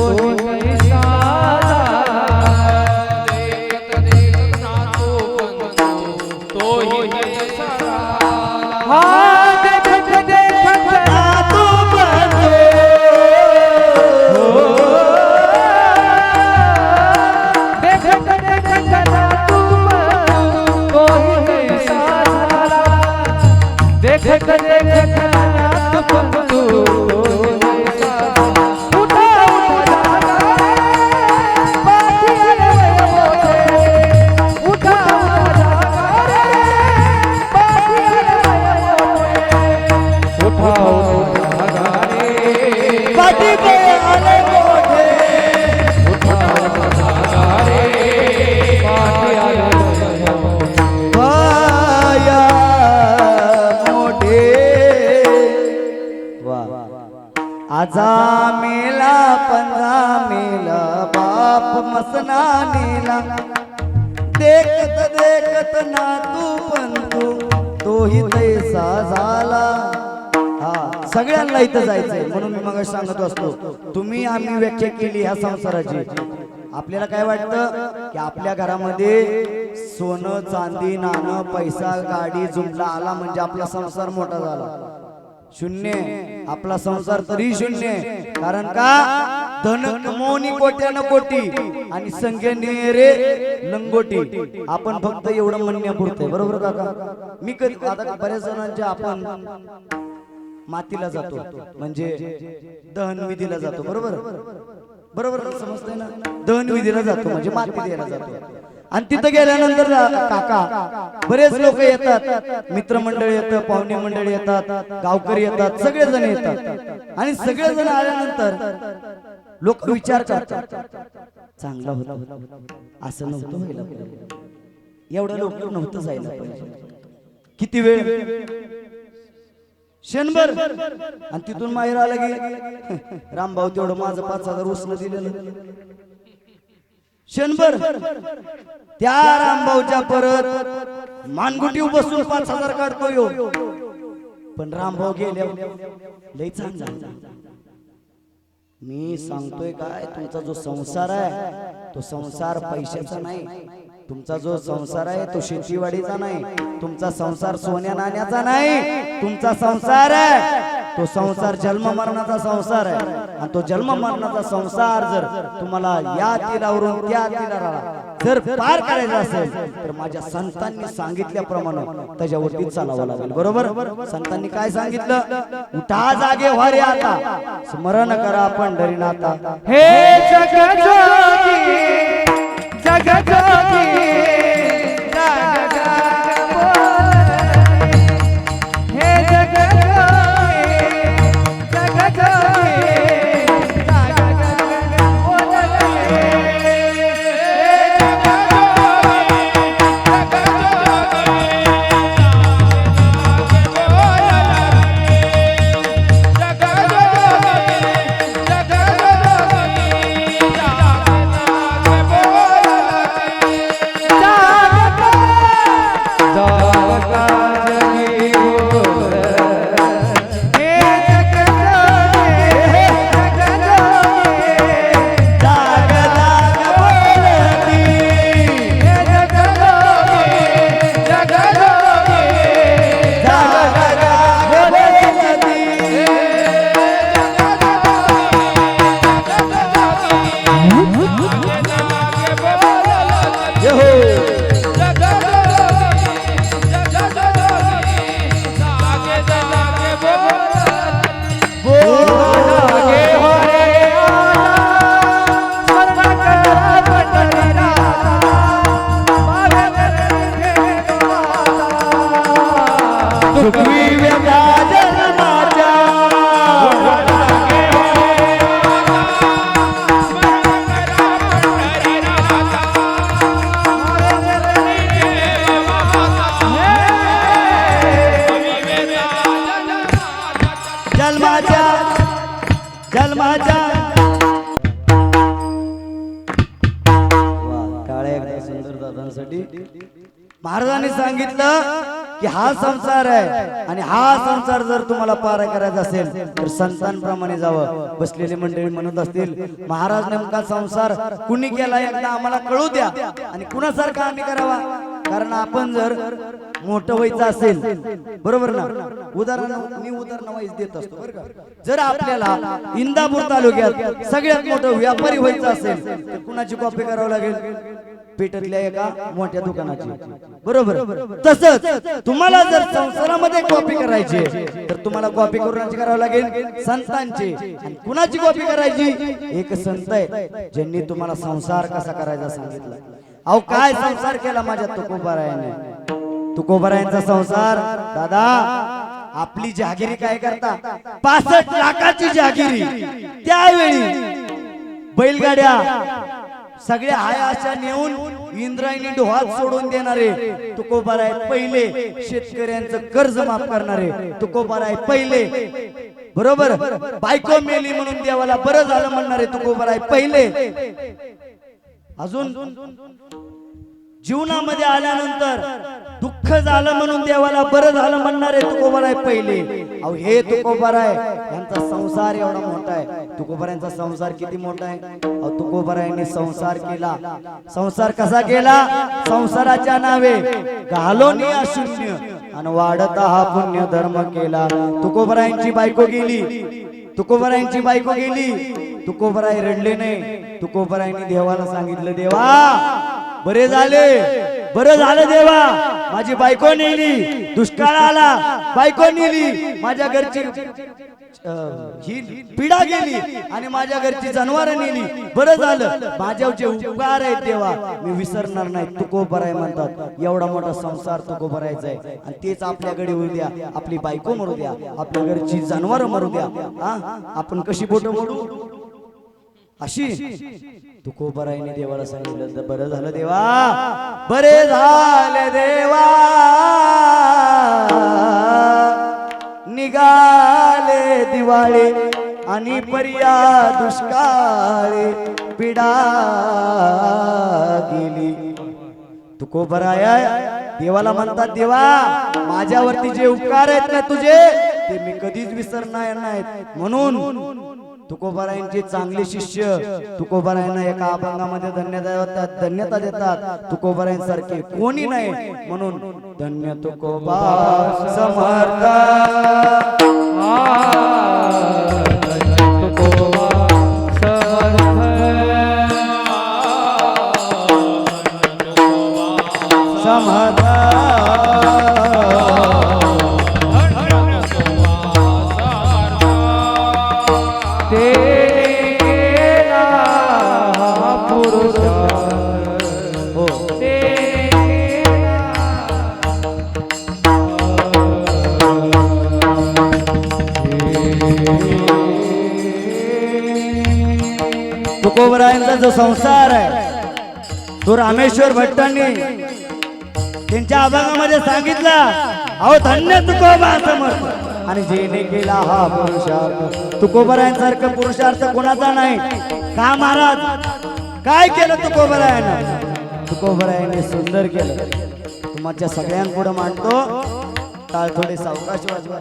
Speaker 1: आजा मेला पंजा मेला बाप मसना नेला. देखत देखत नातू पंतू तोही तैसा झाला. हा सगळ्यांना इथं जायचंय म्हणून मी मग सांगत असतो. तुम्ही आम्ही व्याख्या केली ह्या संसाराची. आपल्याला काय वाटतं की आपल्या घरामध्ये सोनं चांदी नाणं पैसा गाडी जुमला आला म्हणजे आपला संसार मोठा झाला. शून्य. आपला संसार तरी शून्य. कारण का धन कमवणी कोट्यानं कोटी आणि संख्येने रे लंगोटी. आपण फक्त एवढं म्हणण्यापुरतं. बरोबर काका. मी कधी आता बऱ्याच जणांचे आपण मातीला जातो म्हणजे दहन विधीला जातो. बरोबर बरोबर समजतंय ना. दहन विधीला जातो म्हणजे माती द्यायला जातो. आणि तिथं गेल्यानंतर काका बरेच लोक येतात. मित्रमंडळ येतं पाहुणे मंडळी येतात गावकरी येतात सगळेजण येतात. आणि सगळेजण आल्यानंतर लोक विचार करतात चांगला होता असं नव्हतं व्हायला पाहिजे. एवढं लोक नव्हतं जायला पाहिजे. किती वेळ क्षणभर. आणि तिथून माहेर आलं की रामभाऊ तेवढं माझं 5,000 उसनं दिलेलं. क्षणभर त्या रामभाऊच्या परत मानगुटी बसून 5,000 काढतो यो. पण रामभाऊ गेले लय चांगला. मी सांगतोय काय तुमचा जो संसार आहे तो संसार पैशाचा नाही. तुमचा जो संसार आहे तो शेतीवाडीचा नाही. तुमचा संसार सोन्या नाण्याचा नाही. तुमचा संसार आहे तो संसार जन्म मरणाचा संसार आहे. आणि तो जन्म मरणाचा संसार जर तुम्हाला या तीरावरून त्या तीराला जर पार करायचा असेल तर माझ्या संतांनी सांगितल्याप्रमाणे त्याच्यावरती चालावं लागेल. बरोबर. संतांनी काय सांगितलं. उठा जागे व्हारे आता स्मरण करा पंढरीनाथा.
Speaker 2: हे जगजोगी जगजोगी जग जग बोल
Speaker 1: कशासाठी? महाराजांनी सांगितलं की हा संसार आहे आणि हा संसार जर तुम्हाला पार करायचा असेल तर संतांप्रमाणे जावं. बसलेली मंडळी म्हणत असतील महाराज नेमका संसार कुणी केला एकदा आम्हाला कळू द्या आणि कुणासारखा आम्ही करावा. कारण आपण जर मोठं व्हायचं असेल बरोबर ना, मी उदाहरण वाईज देत असतो बरं का. जर आपल्याला इंदापूर तालुक्यात सगळ्यात मोठं व्यापारी व्हायचं असेल तर कुणाची कॉपी करावं लागेल? पेठेतल्या एका मोठ्या दुकानाची. बरोबर. तसंच तुम्हाला जर संसारामध्ये कॉपी करायची तर तुम्हाला कॉपी करूनची करावं लागेल संतांची. आणि कुणाची कॉपी करायची? एक संत आहे ज्यांनी तुम्हाला संसार कसा करायचा सांगितलं. अहो काय संसार केला माझ्या तुकोबारायाने. तुकोबारायांचा संसार दादा आपली जहागिरी काय करता 65 लाखाची जहागिरी. त्यावेळी बैलगाड्या सगळ्या हाय अशा नेऊन इंद्रायणी डोहात सोडून देणारे तुकोबाराय पहिले. शेतकऱ्यांचं कर्ज माफ करणारे तुकोबाराय पहिले. बरोबर. बायको मेली म्हणून देवाला बरं झालं म्हणणारे तुकोबाराय पहिले. अजून जीवनामध्ये आल्यानंतर दुःख झालं म्हणून देवाला बरं झालं म्हणणारे तुकोबाराय पहिले. अहो हे तुकोबाराय यांचा संसार एवढा मोठा आहे. तुकोबारायांचा संसार किती मोठा आहे. अहो तुकोबारायांनी संसार केला. संसार कसा केला? संसाराच्या नावे घालोनी अशून्य आणि वाढता हा पुण्य धर्म केला. तुकोबारायांची बायको गेली. तुकोबारायांची बायको गेली. तुकोबाराय रडले नाही. तुकोबारायांनी देवाला सांगितलं देवा बरे झाले, बरं झालं देवा, माझी बायको नेली. दुष्काळ आला बायको नेली. माझ्या घरची ही पिढा गेली आणि माझ्या घरची जनावर नेली. बरं झालं माझ्यावर जे उपकार आहेत देवा मी विसरणार नाही. तुकोबाराय म्हणतात एवढा मोठा संसार तुकोबारायचा आहे आणि तेच आपल्याकडे होऊ द्या. आपली बायको मरू द्या, आपल्या घरची जनावर मरू द्या. आपण कशी बोट मोडू अशी. तुकोबारायने देवाला सांगितलं तर बरं झालं देवा, बरे झाले देवा, निघाले दिवाळे आणि पर्या दुष्काळे पिढा गेली. तुकोबाराय देवाला म्हणतात देवा माझ्यावरती जे उपकार आहेत ना तुझे ते मी कधीच विसरणार नाहीत. म्हणून तुकोबारायांचे चांगले शिष्य तुकोबारायांना एका अभंगामध्ये धन्यता देतात. तुकोबारायांसारखे कोणी नाही म्हणून धन्य तुकोबा समर्थ. समर्थ तुकोबारायांचा जो संसार आहे तो रामेश्वर भट्टांनी त्यांच्या अभंगामध्ये सांगितला. अहो धन्य तुकोबा समर्थ आणि जेने केला हा पुरुषार्थ. तुकोबारायांसारखं पुरुषार्थ कोणाचा नाही. का महाराज काय केलं तुकोबारायानं? तुकोबारायाने सुंदर केलं. तुमच्या सगळ्यांपुढे मांडतो. टाळ थोडे सावकाश वाजवा.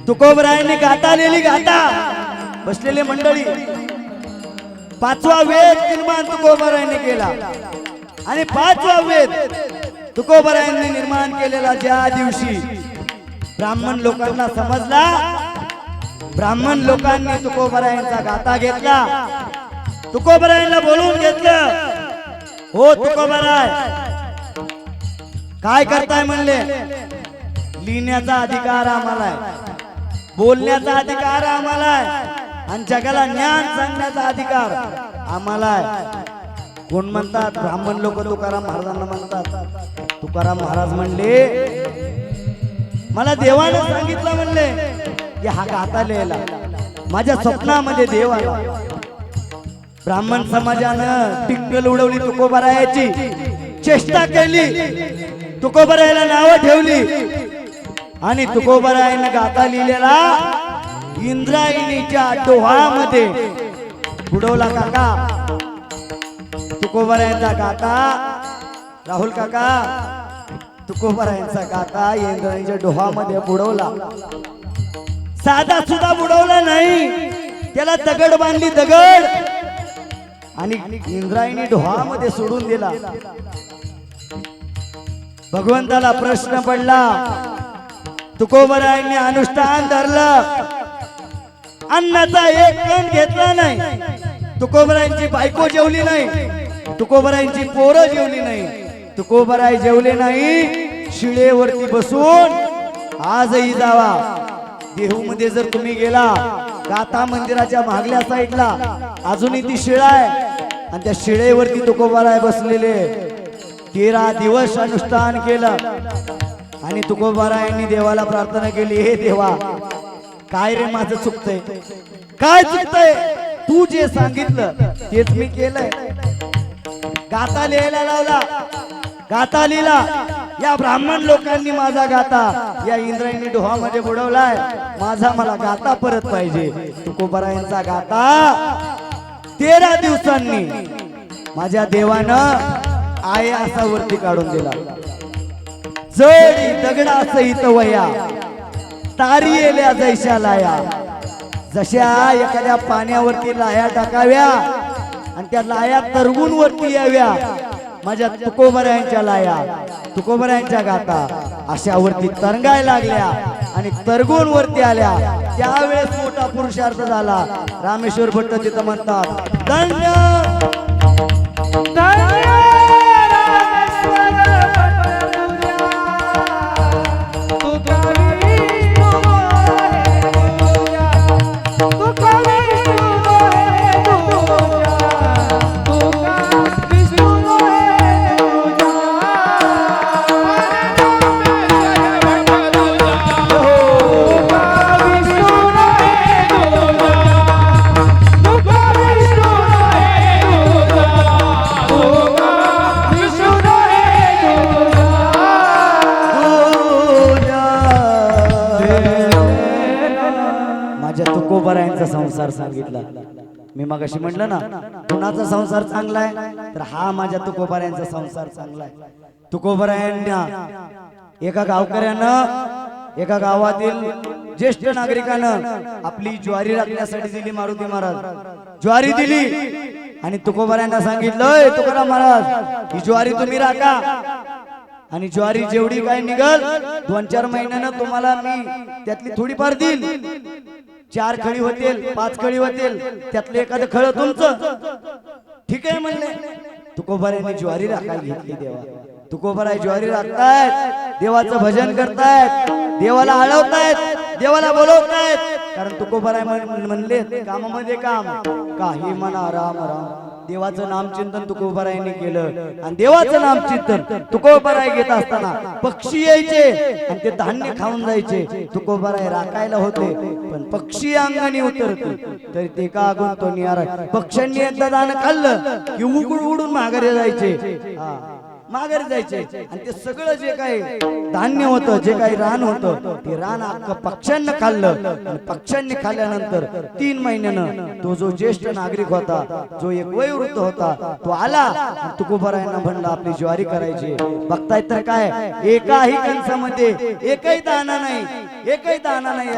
Speaker 1: तुकोबारायांनी गाता लिहिली. गाता बसलेली मंडळी 5वा वेद निर्माण तुकोबारायांनी केला आणि 5वा वेद तुकोबारायांनी निर्माण केलेला ज्या दिवशी ब्राह्मण लोकांना समजला, ब्राह्मण लोकांनी तुकोबारायांचा गाथा घेतला. तुकोबारायांना बोलवून घेतलं. हो तुकोबाराय काय करताय म्हणले. लिहिण्याचा अधिकार आम्हाला आहे, बोलण्याचा अधिकार आम्हाला आहे आणि जगाला ज्ञान सांगण्याचा अधिकार आम्हाला आहे. कोण म्हणतात? ब्राह्मण लोक तुकाराम महाराजांना म्हणतात. तुकाराम महाराज म्हणले मला देवाने सांगितलं म्हणले की हा गाथा लिहायला. माझ्या स्वप्नामध्ये देव आला. ब्राह्मण समाजानं टिंगल उडवली, तुकोबारायाची चेष्टा केली, तुकोबारायाला नावं ठेवली आणि तुकोबारायानं गाथा लिहिलेला इंद्रायणीच्या डोहामध्ये बुडवला. काका तुकोबारायांचा गाथा राहुल काका तुकोबारायांचा गाता इंद्रायणीच्या डोहामध्ये बुडवला, साधा सुद्धा बुडवला नाही, त्याला दगड बांधली, दगड, आणि इंद्रायणी डोहामध्ये सोडून दिला. भगवंताला प्रश्न पडला, तुकोबारायांनी अनुष्ठान धरलं, अन्नाचा एक कण घेतला नाही, तुकोबारायांची बायको जेवली नाही, तुकोबारायांची पोरं जेवली नाही, तुकोबाराय जेवले नाही. शिळेवरती बसून आजही जावा देहू मध्ये जर तुम्ही गेला, गाथा मंदिराच्या मागल्या साईडला अजूनही ती शिळा आहे, आणि त्या शिळेवरती तुकोबाराय बसलेले. 13 दिवस अनुष्ठान केलं आणि तुकोबारायांनी देवाला प्रार्थना केली, हे देवा काय रे माझं चुकतंय, काय चुकतंय, तू जे सांगितलं तेच मी केलंय. गाथा लिहायला लावला, गाथा लिहिला. या ब्राह्मण लोकांनी माझा गाथा या इंद्रायणी डोहामध्ये बुडवलाय, माझा मला गाथा परत पाहिजे. तुकोबारायांचा गाथा 13 दिवसांनी माझ्या देवानं आया असा वरती काढून दिला. जडी दगडा सहित वया तारी येल्या जैशा लाया, जशा एखाद्या पाण्यावरती लाया टाकाव्या आणि त्या लाया तरगून वरती याव्या, माझ्या तुकोबारायांच्या लाया, तुकोबारायांच्या गाथा अशावरती तरंगाय लागल्या आणि तरगून वरती आल्या. त्यावेळेस मोठा पुरुषार्थ झाला. रामेश्वर भट्ट तिथं म्हणतात, धन्य तुकोबारायांचा संसार सांगितला. मी मगाशी म्हटलं ना, कुणाचा संसार चांगला आहे, तर हा माझ्या तुकोबारायांचा संसार चांगला आहे. तुकोबारायांना एका गावकऱ्यानं, एका गावातील ज्येष्ठ नागरिकानं आपली ज्वारी राखण्यासाठी दिली. मारुती महाराज ज्वारी दिली आणि तुकोबारायांना सांगितलं, तुकाराम महाराज ही ज्वारी तुम्ही राखा, आणि ज्वारी जेवढी काय निघल 2-4 महिन्यानं तुम्हाला मी त्यातली थोडीफार देईल. 4 खळी होतील, 5 खळी होतील, त्यातलं एखादं खळ तुमचं. ठीक आहे म्हणले. तुकोबारायांनी ज्वारी राखायला घेतली. देवा तुकोबाराय ज्वारी राखतायत, देवाचं भजन करतायत, देवाला आळवतायत, देवाला बोलवतायत. कारण तुकोबाराय म्हणले कामामध्ये काम, काही म्हणा राम राम. देवाचं नामचिंतन तुकोबारायांनी केलं आणि देवाचं नामचिंतन तुकोबाराय घेत असताना पक्षी यायचे आणि ते धान्य खाऊन जायचे. तुकोबाराय राखायला होते पण पक्षी अंगाने उतरते तरी ते का गुंतो नियार. पक्ष्यांनी एकदा दाणं खाल्लं की उडून माघारी जायचे, माघारी जायचे, आणि ते सगळं जे काही धान्य होतं, जे काही रान होतं, ते रान अख्खं पक्ष्यांनी खाल्लं. आणि पक्ष्यांनी खाल्ल्यानंतर 3 महिन्यानं तो जो ज्येष्ठ नागरिक होता, जो एक वयोवृद्ध होता, तो आला आणि तुकोबारायांना म्हणला आपली ज्वारी करायची. बघताय तर काय, एकाही कणसामध्ये एकही दाणा नाही, एकही दाणा नाही,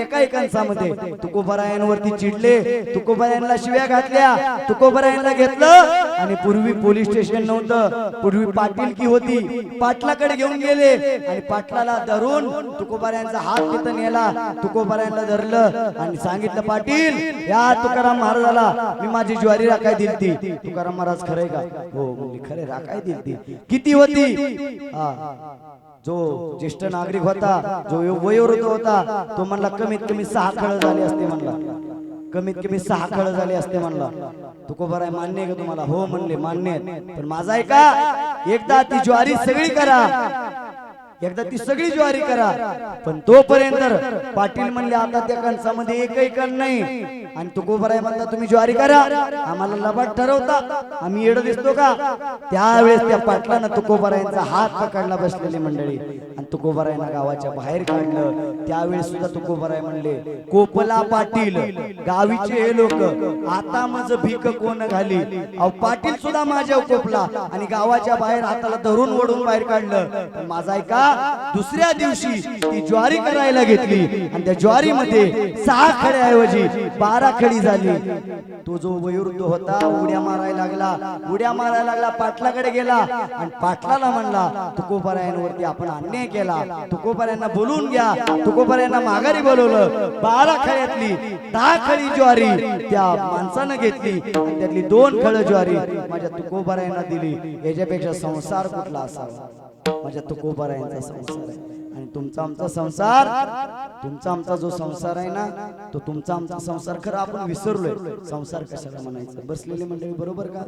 Speaker 1: एकाही कणसामध्ये. तुकोबारायांवरती चिडले, तुकोबारायांना शिव्या घातल्या, तुकोबारायांना घेतलं. आणि पूर्वी पोलीस स्टेशन नव्हतं, पूर्वी पाटीलकी होती, पाटलाकडे घेऊन गेले आणि पाटलाला धरून तुकोबारायांचा हात तिथं नेला. तुकोबारायांना धरलं आणि सांगितलं, पाटील या तुकाराम महाराजाला मी माझी ज्वारी राखाय दिलती. तुकाराम महाराज खरंय का? हो म्हणजे खरे, राखाय दिलती. किती होती? जो ज्येष्ठ नागरिक होता, जो वयोवृद्ध होता, तो म्हणला कमीत कमी 6 खळ झाले असते म्हणला, कमीत कमी 6 खळ झाले असते म्हणला. तुकोबाराय मान्य आहे का तुम्हाला? हो म्हणले मान्य आहे. पण माझा आहे का, एकदा ती ज्वारी सगळी करा, एकदा ती सगळी ज्वारी करा. पण तोपर्यंत पाटील म्हणले आता त्या कणसामध्ये एकही कण नाही. आणि तुकोबराय म्हणता तुम्ही ज्वारी करा, आम्हाला लबाड ठरवता, आम्ही येडं दिसतो का? त्यावेळेस त्या पाटलानं तुकोबरायांचा हात पकडला बसलेली मंडळी आणि तुकोबरायांना गावाच्या बाहेर काढलं. त्यावेळेस सुद्धा तुकोबराय म्हणले कोपला पाटील गावीचे हे लोक आता माझं भीक कोण घाली. अहो पाटील सुद्धा माझ्या कोपला आणि गावाच्या बाहेर हाताला धरून ओढून बाहेर काढलं. पण माझा ऐका, दुसऱ्या दिवशी ती ज्वारी करायला घेतली आणि त्या ज्वारीमध्ये 6 खड्याऐवजी 12 खडी झाली. तो जो वयोवृद्ध होता उड्या मारायला लागला, पाटलाकडे गेला आणि पाटलाला म्हणला तुकोबरायांवरती आपण अन्याय केला, तुकोबरायांना बोलून घ्या. तुकोबरायांना माघारी बोलवलं. 12 खड्यातली 10 खडी ज्वारी त्या माणसानं घेतली आणि त्यातली 2 खड ज्वारी माझ्या तुकोबरायांना दिली. याच्यापेक्षा संसार कुठला असावा? माझ्या तुकोबरायांचा संसार आहे. आणि तुमचा आमचा संसार, तुमचा आमचा जो संसार आहे ना, तो तुमचा आमचा संसार खरं आपण विसरलोय. संसार कशाला म्हणायचं? बसलेली मंडळी बरोबर का?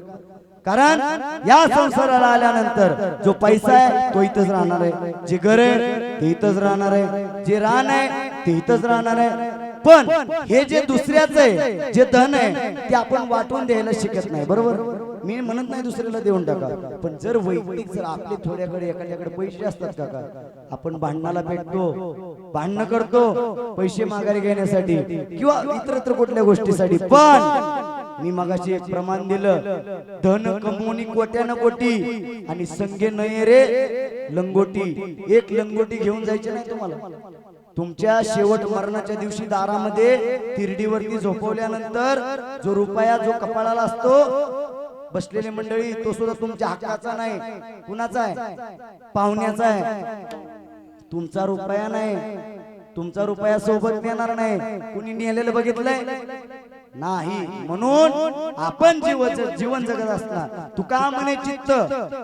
Speaker 1: कारण या संसाराला आल्यानंतर जो पैसा आहे तो इथंच राहणार आहे, जे घर आहे ते इथंच राहणार आहे, जे रान आहे ते इथंच राहणार आहे. पण हे जे दुसऱ्याच आहे, जे धन आहे ते आपण वाटून द्यायला शिकत नाही. बरोबर? मी म्हणत नाही दुसऱ्याला देऊन टाका, पण जर वैयक्तिक जर आपले थोड्याकडे एखाद्याकडे पैसे असतात काका, आपण भांडणाला भेटतो, भांडणं करतो पैसे माघारी घेण्यासाठी किंवा इतरत्र कुठल्या गोष्टीसाठी. पण मी मगाशी एक प्रमाण दिलं, धन कमवणी कोट्यानं कोटी आणि संगे नये रे लंगोटी. एक लंगोटी घेऊन जायची नाही तुम्हाला. तुमच्या शेवट मरणाच्या दिवशी दारामध्ये तिरडीवरती झोपवल्यानंतर जो रुपया जो कपाळाला असतो, बसलेली मंडळी, तो सुद्धा तुमच्या हक्काचा नाही. कुणाचा आहे? पाहुण्याचा आहे. तुमचा रुपया नाही. तुमचा रुपया सोबत नेणार नाही. कुणी नेलेलं बघितलंय? नाही. म्हणून आपण जीवन जगत असणार. तुका म्हणे चित्त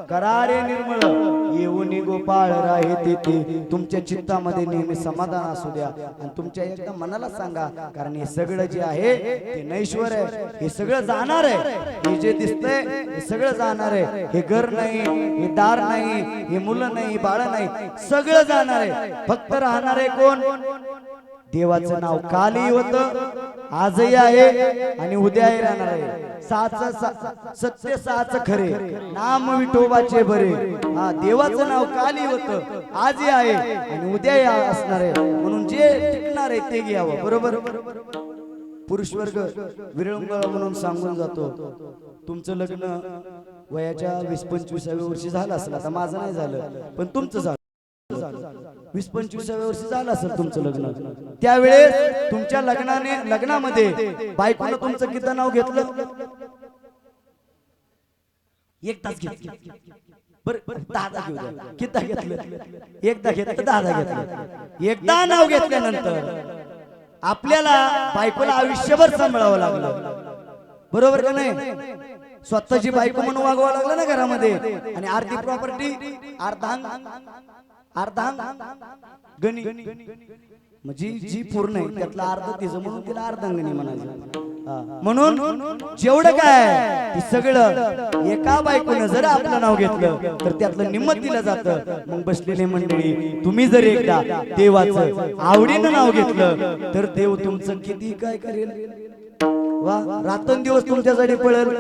Speaker 1: करारे निर्मळ येऊन गोपाळ राहे तेथे. तुमच्या चित्तामध्ये नेहमी समाधान असू द्या आणि तुमच्या एकदा मनाला सांगा, कारण हे सगळं जे आहे ते नैश्वर आहे. हे सगळं जाणार आहे. हे जे दिसतंय हे सगळं जाणार आहे. हे घर नाही, हे दार नाही, हे मुलं नाही, बाळ नाही, सगळं जाणार आहे. फक्त राहणार आहे कोण? देवाचं नाव कालही होतं, आजही आहे आणि उद्याही राहणार आहे. सत्य साच खरे नाम विठोबाचे बरे. हा, देवाचं नाव कालही होतं, आजही आहे आणि उद्याही असणार आहे. म्हणून जे टिकणार आहे ते घ्यावं. बरोबर? पुरुष वर्ग विरंगुळा म्हणून सांगून जातो, तुमचं लग्न वयाच्या 20-25व्या वर्षी झालं असेल. आता माझं नाही झालं, पण तुमचं झालं. 20-25व्या वर्षी झालं असेल तुमचं लग्न. त्यावेळेस तुमच्या लग्नामध्ये बायकोनं तुमचं किती नाव घेतलं? एकदाच घेतलं. बरं 10 घेऊ द्या. किती घेतलं? एकदा घेतलं, 10 घेतलं. एकदा नाव घेतल्यानंतर आपल्याला बायकोला आयुष्यभर सांभाळावं लागलं. बरोबर का नाही? स्वतःची बायको म्हणून वागवावं लागलं ना घरामध्ये. आणि अर्धी प्रॉपर्टी अर्धांग गणी म्हणजे जी पूर्ण आहे त्यातला अर्ध तिचं, म्हणून तिला अर्धांगणी म्हणायचं. म्हणून जेवढं काय ते सगळं एका बायकोनं जर आपलं नाव घेतलं तर त्यातलं निम्मत दिलं जातं. मग बसलेले मंडळी, तुम्ही जर एकदा देवाचं आवडीनं नाव घेतलं तर देव तुमचं किती काय करेल. वा, रात्रंदिवस तुमच्यासाठी पळेल.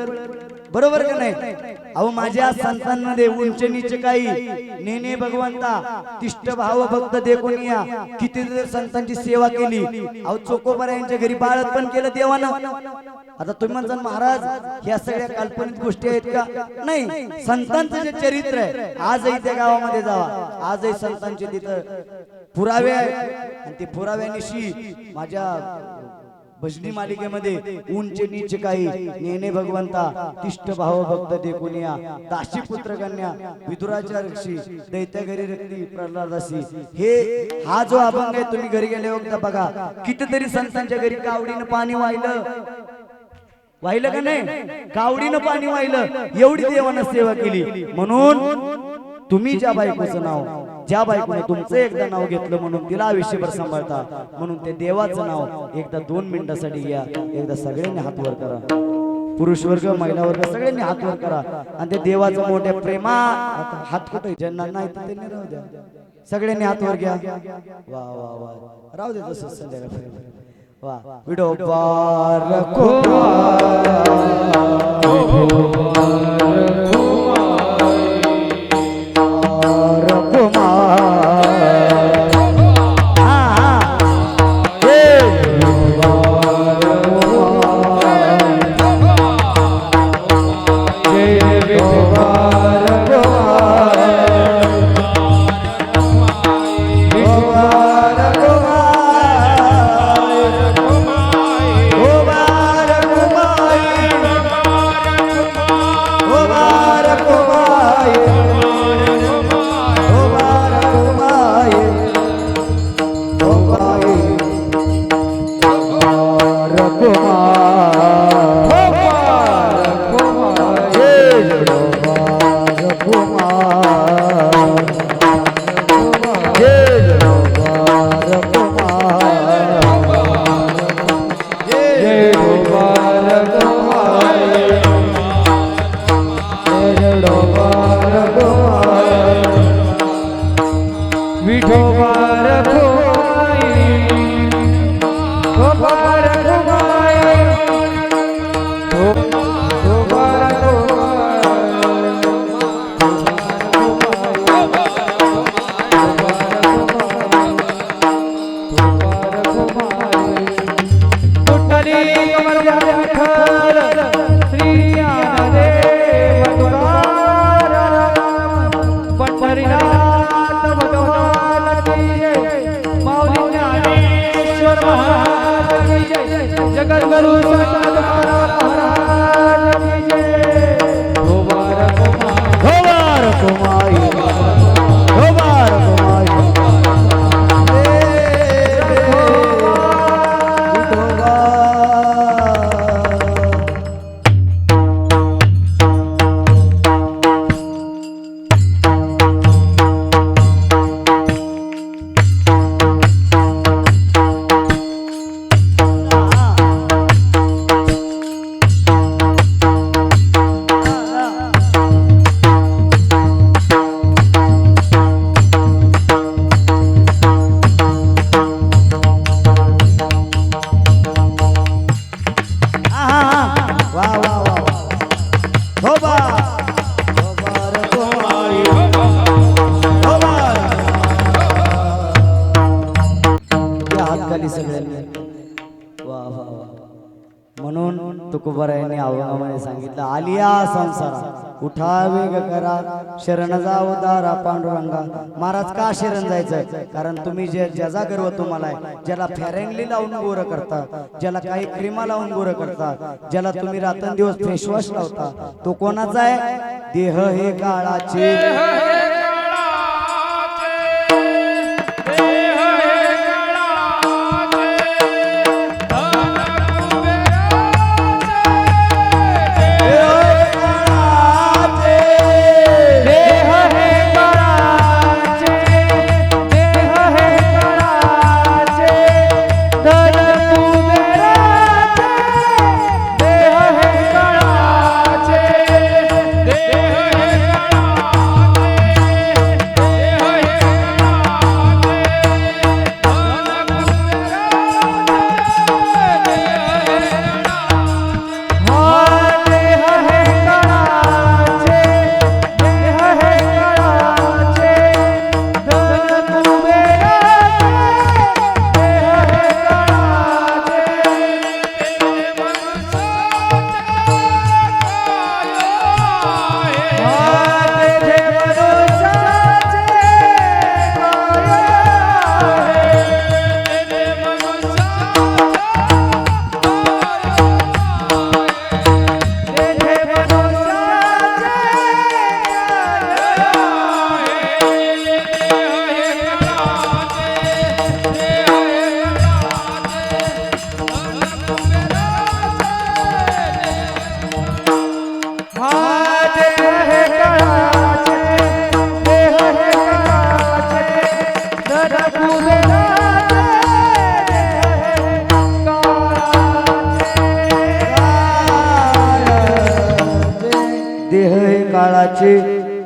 Speaker 1: बरोबर का नाही? अहो माझ्या संतांमध्ये उंच नीच काही नेने भगवंता तिष्ठ भाव भक्त देखोनिया. किती संतांची सेवा केली. अहो चोकोबरायांच्या घरी बाळत पण केलं देवानं. आता तुम्ही म्हणता महाराज ह्या सगळ्या काल्पनिक गोष्टी आहेत का? नाही. संतांचं जे चरित्र आहे आजही त्या गावामध्ये जावा, आजही संतांचे तिथं पुरावे आहेत. आणि ते पुराव्यानिशी माझ्या भजनी मालिकेमध्ये उंच नीच काही नेने भगवंता तिष्ठ भाव भक्त देखुनिया दाशी पुत्र कन्या विदुराच्या रक्षी दैत्य घरी रक्ती प्रल्हादासी. हे हा जो अभंग आहे तुम्ही घरी गेले होता बघा. कितीतरी संतांच्या घरी कावडीनं पाणी वाहिलं का नाही? कावडीनं पाणी वाहिलं. एवढी देवानं सेवा केली. म्हणून तुम्ही ज्या बायकोचं नाव, ज्या बायकोने तुमचं एकदा नाव घेतलं म्हणून तिला आयुष्यभर सांभाळता, म्हणून ते देवाचं नाव एकदा 2 मिनिटासाठी घ्या. एकदा सगळ्यांनी हात वर करा. पुरुष वर्ग, महिला वर्ग सगळ्यांनी हात वर करा आणि ते देवाचं मोठ्या प्रेमा हात कुठे ज्यांना नाही त्यांनी राहू द्या. सगळ्यांनी हात वर घ्या. वा वा वा राहू दे तसं संध्याकाळी. वा विठोबा म्हणून तुकोबारायांनी अभंगामध्ये सांगितलं आलिया संसारा उठा वेग करा शरण जाऊ दारा पांडुरंगा. महाराज का शरण जायचं? कारण तुम्ही ज्याचा गर्व तुम्हाला आहे, ज्याला फेरेंगली लावून गोर करता, ज्याला काही क्रीमा लावून गोर करता, ज्याला तुम्ही रात्रंदिवस फेसवॉश लावता, तो कोणाचा आहे? देह हे काळाचे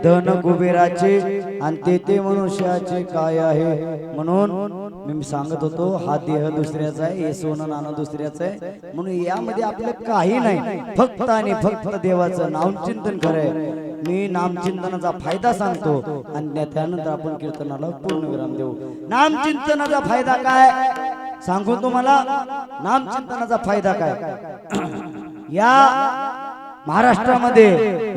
Speaker 1: धन कुबेराचे आणि ते मनुष्याचे काय आहे. म्हणून मी सांगत होतो हा देह दुसऱ्याचा आहे, हे सोनं नाणं दुसऱ्याचं आहे. म्हणून यामध्ये आपलं काही नाही, फक्त आणि फक्त देवाचं नामचिंतन खरंय. मी नामचिंतनाचा फायदा सांगतो आणि त्यानंतर आपण कीर्तनाला पूर्ण विराम देऊ. नामचिंतनाचा फायदा काय सांगू तुम्हाला. नामचिंतनाचा फायदा काय. या महाराष्ट्रामध्ये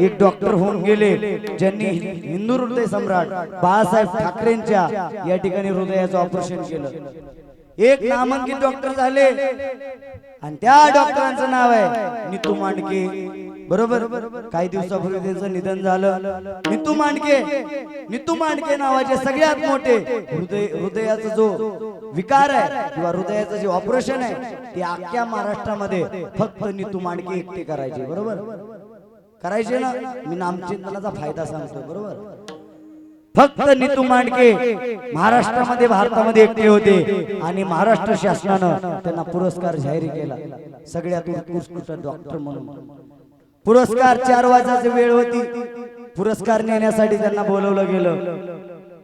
Speaker 1: एक डॉक्टर होऊन गेले ज्यांनी हिंदू हृदय सम्राट बाळासाहेब ठाकरेंच्या या ठिकाणी हृदयाचं ऑपरेशन केलं. एक नामांकित डॉक्टर झाले आणि त्या डॉक्टरांचं नाव आहे नितू मांडके. बरोबर. काही दिवसापूर्वी त्यांचं निधन झालं. नितू मांडके नावाचे सगळ्यात मोठे हृदयाचा जो विकार आहे किंवा हृदयाचं जे ऑपरेशन आहे ते अख्ख्या महाराष्ट्रामध्ये फक्त नितू मांडके एकटे करायचे. बरोबर करायचे ना. मी नामचिंतनाचा फायदा सांगतो. बरोबर. फक्त नितू मांडके महाराष्ट्रामध्ये भारतामध्ये एकटे होते आणि महाराष्ट्र शासनानं त्यांना पुरस्कार जाहीर केला सगळ्यात उत्कृष्ट डॉक्टर म्हणून. पुरस्कार 4 वाजताची वेळ होती. पुरस्कार नेण्यासाठी त्यांना बोलवलं गेलं.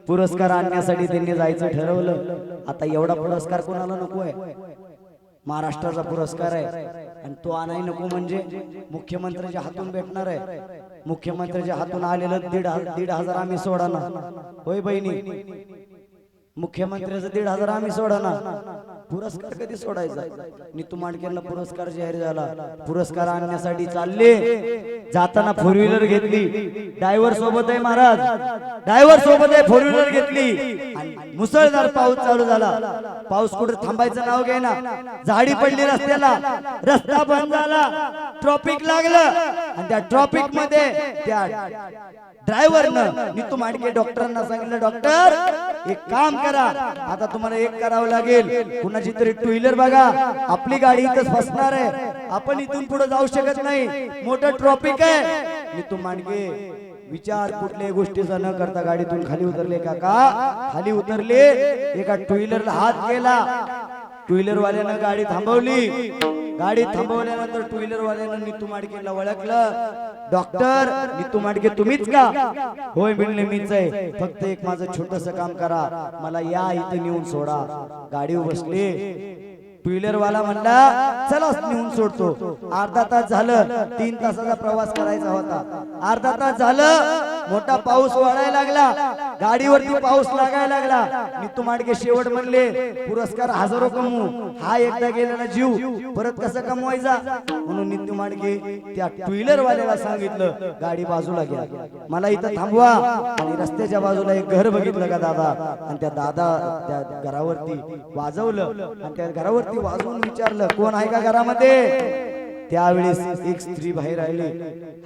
Speaker 1: पुरस्कार आणण्यासाठी त्यांनी जायचं ठरवलं. आता एवढा पुरस्कार कोणाला नको आहे. महाराष्ट्राचा पुरस्कार आहे आणि तो आणाय नको म्हणजे मुख्यमंत्र्याच्या हातून भेटणार आहे. मुख्यमंत्र्याच्या हातून आलेलं 1,500 आम्ही सोडा ना. होय बहिणी. मुख्यमंत्र्याचं 1,500 आम्ही सोडा ना. पुरस्कार कधी सोडायचा. नितू मांडकेंना पुरस्कार जाहीर झाला. पुरस्कार आणण्यासाठी चालले. जाताना 4 व्हीलर घेतली. ड्रायव्हर सोबत आहे महाराज. ड्रायव्हर सोबत आहे 4 व्हीलर घेतली. मुसळधार पाऊस चालू झाला. पाऊस कुठे थांबायचं नाव घेना. झाडी पडली रस्त्याला. रस्ता बंद झाला. ट्रॉफिक लागलं आणि त्या ट्रॉफिक मध्ये त्या ड्रायव्हरनं नितू मांडके डॉक्टरांना सांगितलं, डॉक्टर एक काम करा, आता तुम्हाला एक करावं लागेल. कुणाची तरी 2 व्हीलर बघा. आपली गाडी इथंच फसणार आहे. आपण इथून पुढे जाऊ शकत नाही. मोठं ट्रॉफिक आहे. नितू मांडके विचार कुठल्याही गोष्टीचा न करता गाडीतून खाली उतरले. काका खाली उतरले. एका 2 व्हीलरला हात केला. 2 व्हीलर वाल्यानं गाडी थांबवली. गाडी थांबवल्यानंतर 2 व्हीलर वाल्यानं नितू मांडकेला ओळखलं. डॉक्टर नितू मांडके तुम्हीच का. होय म्हणले मीच आहे. फक्त एक माझं छोटंसं काम करा. मला या इथं नेऊन सोडा. गाडीवर बसले. 2 व्हीलर वाला म्हणला चला नेऊन सोडतो. अर्धा तास झालं. 3 तासाचा प्रवास करायचा होता. अर्धा तास झालं. मोठा पाऊस वाढायला लागला. गाडीवरती पाऊस लागायला लागला. नितू मांडके शेवट म्हणले पुरस्कार 1000 कमवू. हा एकदा गेलेला जीव परत कसा कमवायचा. म्हणून नितू मांडके त्या 2 व्हीलर वाल्याला सांगितलं गाडी बाजूला घ्या. मला इथं थांबवा. आणि रस्त्याच्या बाजूला एक घर बघितलं का दादा. आणि त्या त्या घरावरती वाजवलं. आणि त्या घरावरती वाजवून विचारलं कोण आहे का घरामध्ये. त्यावेळेस एक स्त्री बाहेर आली.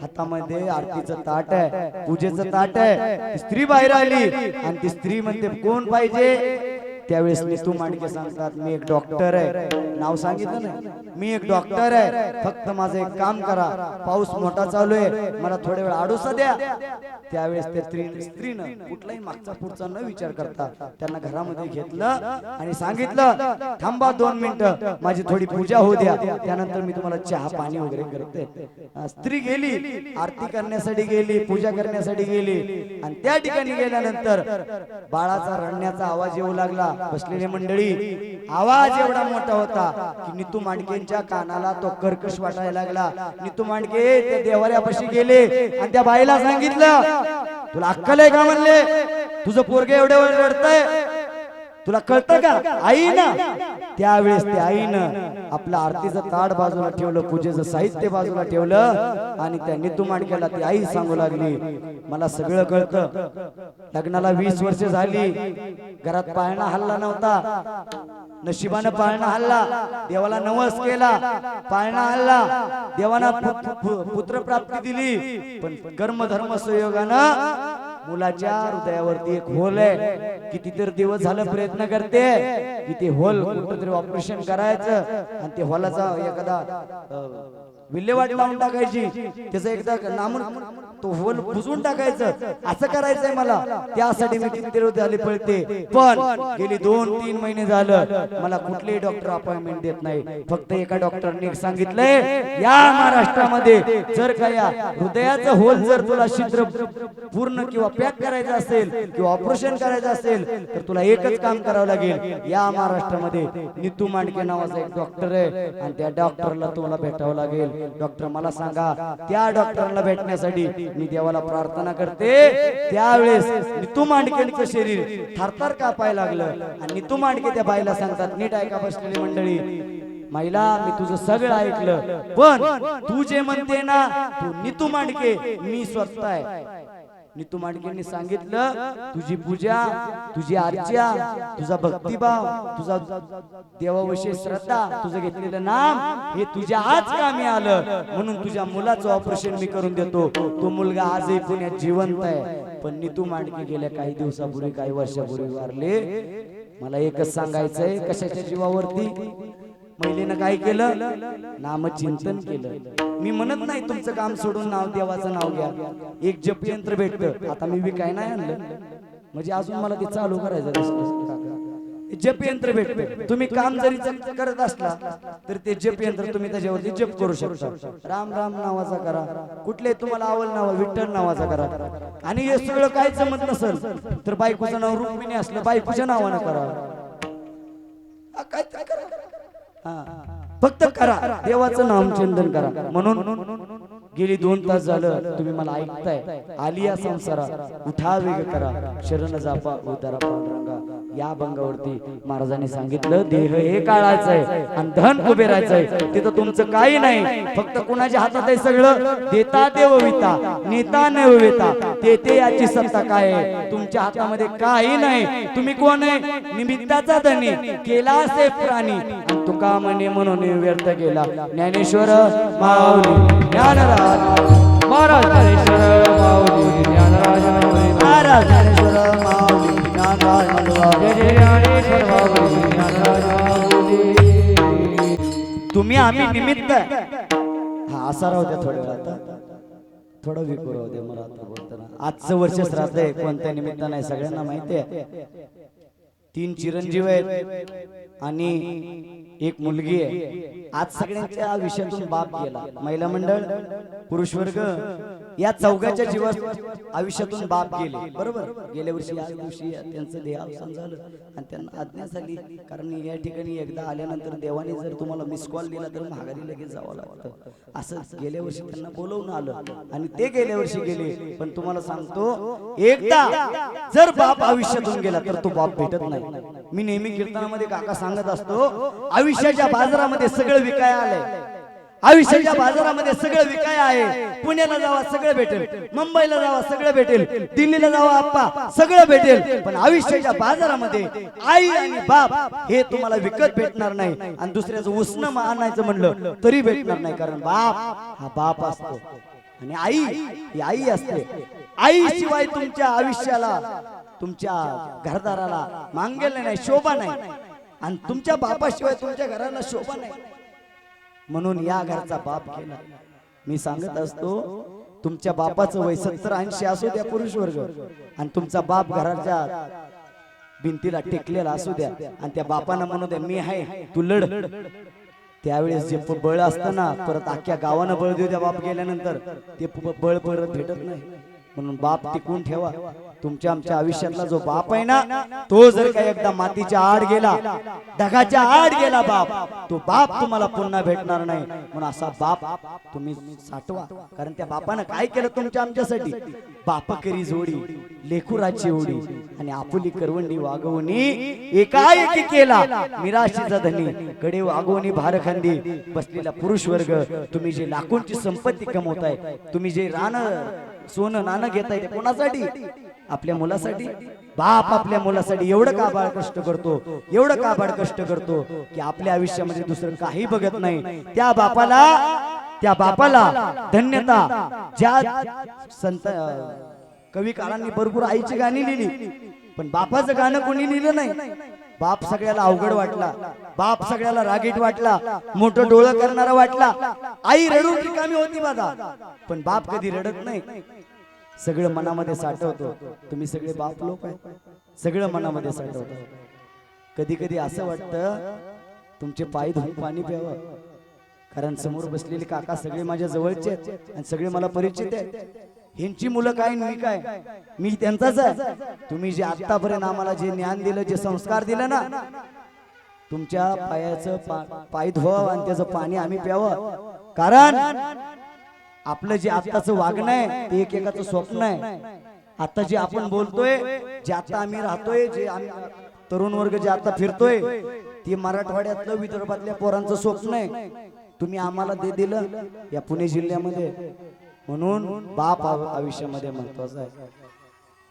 Speaker 1: हातामध्ये आरतीचं ताट आहे, पूजेचं ताट आहे. स्त्री बाहेर आली आणि ती स्त्री म्हणते कोण पाहिजे. त्यावेळेस नितू मांडके सांगतात मी एक डॉक्टर आहे. नाव सांगितलं नाही. मी एक डॉक्टर आहे. फक्त माझं एक काम करा. पाऊस मोठा चालू आहे. मला थोडा वेळ आडोसा द्या. त्यावेळेस त्या स्त्रीनं कुठलाही मागचा पुढचा न विचार करता त्यांना घरामध्ये घेतलं आणि सांगितलं थांबा 2 मिनिटं. माझी थोडी पूजा होऊ द्या. त्यानंतर मी तुम्हाला चहा पाणी वगैरे करते. स्त्री गेली. आरती करण्यासाठी गेली. पूजा करण्यासाठी गेली. आणि त्या ठिकाणी गेल्यानंतर बाळाचा रडण्याचा आवाज येऊ लागला. बसलेली मंडळी आवाज एवढा मोठा होता की नितू मांडकेंच्या कानाला तो कर्कश वाटायला लागला. नितू मांडके त्या देवाऱ्यापाशी गेले आणि त्या बाईला सांगितलं तुला अक्कल आहे का म्हणले. तुझं पोरगे एवढे रडतंय तुला कळतं का. आई ना. त्यावेळेस त्या आईनं आपलं आरतीचं ताट बाजूला ठेवलं. पूजेचं साहित्य बाजूला ठेवलं आणि त्या नितू मांडकेला ती आई सांगू लागली मला सगळं कळतं. लग्नाला 20 वर्ष झाली. घरात पाळणा हल्ला नव्हता. नशिबानं पाळणा हल्ला. देवाला नवस केला. पाळणा हल्ला. देवानं पुत्र प्राप्ती दिली. पण कर्म धर्म संयोगानं मुलाच्या हृदयावरती एक होल आहे. कितीतरी दिवस झालं प्रयत्न करते की ते होल कुठेतरी ऑपरेशन करायचं आणि ते होलाचा एखादा विल्हेवाट लावून टाकायची, त्याचं एकदा नामून तो होल बुजवून टाकायचं, असं करायचंय मला. त्यासाठी मी किती आले पळते, पण गेली 2-3 महिने झालं मला कुठलेही डॉक्टर अपॉइंटमेंट देत नाही. फक्त एका डॉक्टरने सांगितलंय, या महाराष्ट्रामध्ये जर का या हृदयाचं होल जर तुला छिद्र पूर्ण किंवा पॅक करायचं असेल किंवा ऑपरेशन करायचं असेल तर तुला एकच काम करावं लागेल. या महाराष्ट्रामध्ये नितू मांडके नावाचा एक डॉक्टर आहे आणि त्या डॉक्टरला तुला भेटावं लागेल. डॉक्टर मला सांगा, त्या डॉक्टरला भेटण्यासाठी मी देवाला प्रार्थना करते. त्यावेळेस नितू मांडकेंचं शरीर थरथर कापायला लागलं आणि नितू मांडके त्या बाईला सांगतात, नीट ऐका बसलेली मंडळी, महिला मी तुझं सगळं ऐकलं, पण तू जे म्हणते ना तू नितू मांडके, मी स्वतः आहे. नितू मांडकेंनी सांगितलं, तुझी पूजा, तुझी अर्चा, तुझा भक्तिभाव, तुझा देवाविषयी श्रद्धा, तुझं घेतलेलं नाम हे तुझ्या आज कामी आलं, म्हणून तुझ्या मुलाचं ऑपरेशन मी करून देतो. तो मुलगा आजही पुण्यात जिवंत आहे. पण नितू मांडके गेल्या काही दिवसापूर्वी, काही वर्षापूर्वी वारले. मला एकच सांगायचंय, कशाच्या जीवावरती? महिलेनं काय केलं? नामचिंतन केलं. मी म्हणत नाही तुमचं काम सोडून नाव देवाचं नाव घ्या, एक जप यंत्र भेटतं. आता मी काय नाही आणलं, म्हणजे अजून मला ते चालू करायचं. जप यंत्र भेटतं, तुम्ही काम जरी करत असला तर ते जप यंत्र तुम्ही त्याच्यावरती जप करू शकता. राम राम नावाचा करा, कुठले तुम्हाला आवल नाव, विठ्ठल नावाचा करा. आणि हे सगळं काय जमत नसेल तर बायकोचं नाव रुक्मिणी असलं, बायकोच्या नावानं करा. काय करा, फक्त करा, देवाचं नामचिंतन करा. म्हणून गेली 2 तास झालं तुम्ही मला ऐकताय. आलिया संसारा उठा वेग करा, शरण जापा उतारा पांडुरंगा. या भंगावरती महाराजांनी सांगितलं, देह हे काळाचं आहे आणि धन कुबेरायचंय. तिथं तुमचं काही नाही, फक्त कुणाच्या हातात आहे सगळं? देता देव विता, नेता नव वेता, ते याची सत्ता काय आहे? तुमच्या हातामध्ये काही नाही. तुम्ही कोण आहे? निमित्ताचा धनी, केला असे प्राणी, तुका म्हणे म्हणून व्यर्थ केला. ज्ञानेश्वर माऊली ज्ञानराज
Speaker 2: महाराज ज्ञानेश्वर माऊली ज्ञानराज
Speaker 1: महाराज, ज्ञानेश्वर माऊली ज्ञानराज मंडळ.
Speaker 2: जय जय ज्ञानेश्वर माऊली ज्ञानराज माऊली.
Speaker 1: तुम्ही आम्ही निमित्त आहे. हा असा राहू द्या थोड्या वेळ, आता थोडं विकू राहू द्या मला आता बोलताना. आजचं वर्ष श्राद्ध आहे, कोणत्या निमित्तानं आहे सगळ्यांना माहिती आहे. 3 चिरंजीव आहेत आणि एक मुलगी आहे. आज सगळ्यांच्या आयुष्यातून बाप गेला. महिला मंडळ, पुरुष वर्ग या चौघाच्या जीवात आयुष्यातून बाप गेले. बरोबर, गेल्या वर्षी याच दिवशी त्यांचं देहावसान झालं आणि त्यांना आज्ञा झाली. कारण या ठिकाणी एकदा आल्यानंतर देवाने जर तुम्हाला मिस कॉल दिला तर माघारी लगेच जावं लागतं. असं गेल्या वर्षी त्यांना बोलवून आलं आणि ते गेल्या वर्षी गेले. पण तुम्हाला सांगतो, एकदा जर बाप आयुष्यातून गेला तर तो बाप भेटत नाही. मी नेहमी कीर्तनामध्ये काका सांगत असतो, आयुष्याच्या बाजारामध्ये सगळं विकाय आलंय. आयुष्याच्या बाजारामध्ये सगळं विकाय आहे. पुण्याला जावा सगळं भेटेल, मुंबईला जावा सगळं भेटेल, दिल्लीला जावा आप्पा सगळं भेटेल, पण आयुष्याच्या बाजारामध्ये आई आणि बाप हे तुम्हाला विकत भेटणार नाही. आणि दुसऱ्याचं उसनं आणायचं म्हणलं तरी भेटणार नाही, कारण बाप हा बाप असतो आणि आई ही आई असते. आई शिवाय तुमच्या आयुष्याला, तुमच्या घरदाराला मांगेल नाही, शोभा नाही. आणि तुमच्या बापाशिवाय तुमच्या घराला शोभा नाही. म्हणून या घरचा बाप केला. मी सांगत असतो, तुमच्या बापाचं वय 70-80 असू द्या पुरुष वर्ग, आणि तुमचा बाप घराच्या भिंतीला टेकलेला असू द्या, आणि त्या बापानं म्हणू द्या मी आहे तू लढ. त्यावेळेस जे बळ असतं ना, परत अख्ख्या गावानं बळ देऊ द्या बाप गेल्यानंतर, ते बळ परत भेटत नाही. म्हणून बाप टिकून ठेवा. तुमच्या आमच्या आयुष्यातला जो बाप आहे ना, तो जर का एकदा मातीच्या आड गेला, ढगाच्या आड गेला बाप, तो बाप तुम्हाला पुन्हा भेटणार नाही. म्हणून असा बाप तुम्ही साठवा. कारण त्या बापानं काय केलं तुमच्या आमच्यासाठी? बाप करी जोडी, लेखुराची ओढी आणि आपुली करवंडी वागवणी एकाएकी केला निराशीचा धनी, कडे वागवणी भारखंडी बसलेला पुरुष वर्ग. तुम्ही जे लाखोंची संपत्ती कमवताय, तुम्ही जे रान सोनं नाणं घेताय, ते कोणासाठी? आपल्या मुलासाठी. बाप आपल्या मुलासाठी एवढं काबाड कष्ट करतो, एवढं काबाड कष्ट करतो की आपल्या आयुष्यामध्ये दुसरं काही बघत नाही. त्या बापाला धन्यता. ज्या संत कवी काळांनी भरपूर आईची गाणी लिहिली, पण बापाचं गाणं कोणी लिहिलं नाही. बाप सगळ्याला अवघड वाटला, बाप सगळ्याला रागीट वाटला, मोठं डोळं करणारा वाटला. आई रडून रिकामी होती बघा, पण बाप कधी रडत नाही, सगळं मनामध्ये साठवतो. तुम्ही सगळे बाप लोक आहे, सगळं मनामध्ये साठवतो. कधी कधी असं वाटतं तुमचे पाय धुवून पाणी प्यावं, कारण समोर बसलेले काका सगळे माझ्या जवळचे आहेत आणि सगळे मला परिचित आहेत. ह्यांची मुलं काय मी काय, मी त्यांचाच आहे. तुम्ही जे आतापर्यंत आम्हाला जे ज्ञान दिलं, जे संस्कार दिले ना, तुमच्या पायाचं पाय धुवावं आणि त्याचं पाणी आम्ही प्यावं. कारण आपलं जे आत्ताचं वागणं आहे ते एकेकाचं स्वप्न आहे. आता जे आपण बोलतोय, जे आता आम्ही राहतोय, जे आम्ही तरुण वर्ग जे आता फिरतोय, ते मराठवाड्यातलं विदर्भातल्या पोरांचं स्वप्न आहे. तुम्ही आम्हाला ते दिलं या पुणे जिल्ह्यामध्ये. म्हणून बाप आयुष्यामध्ये महत्वाचा आहे.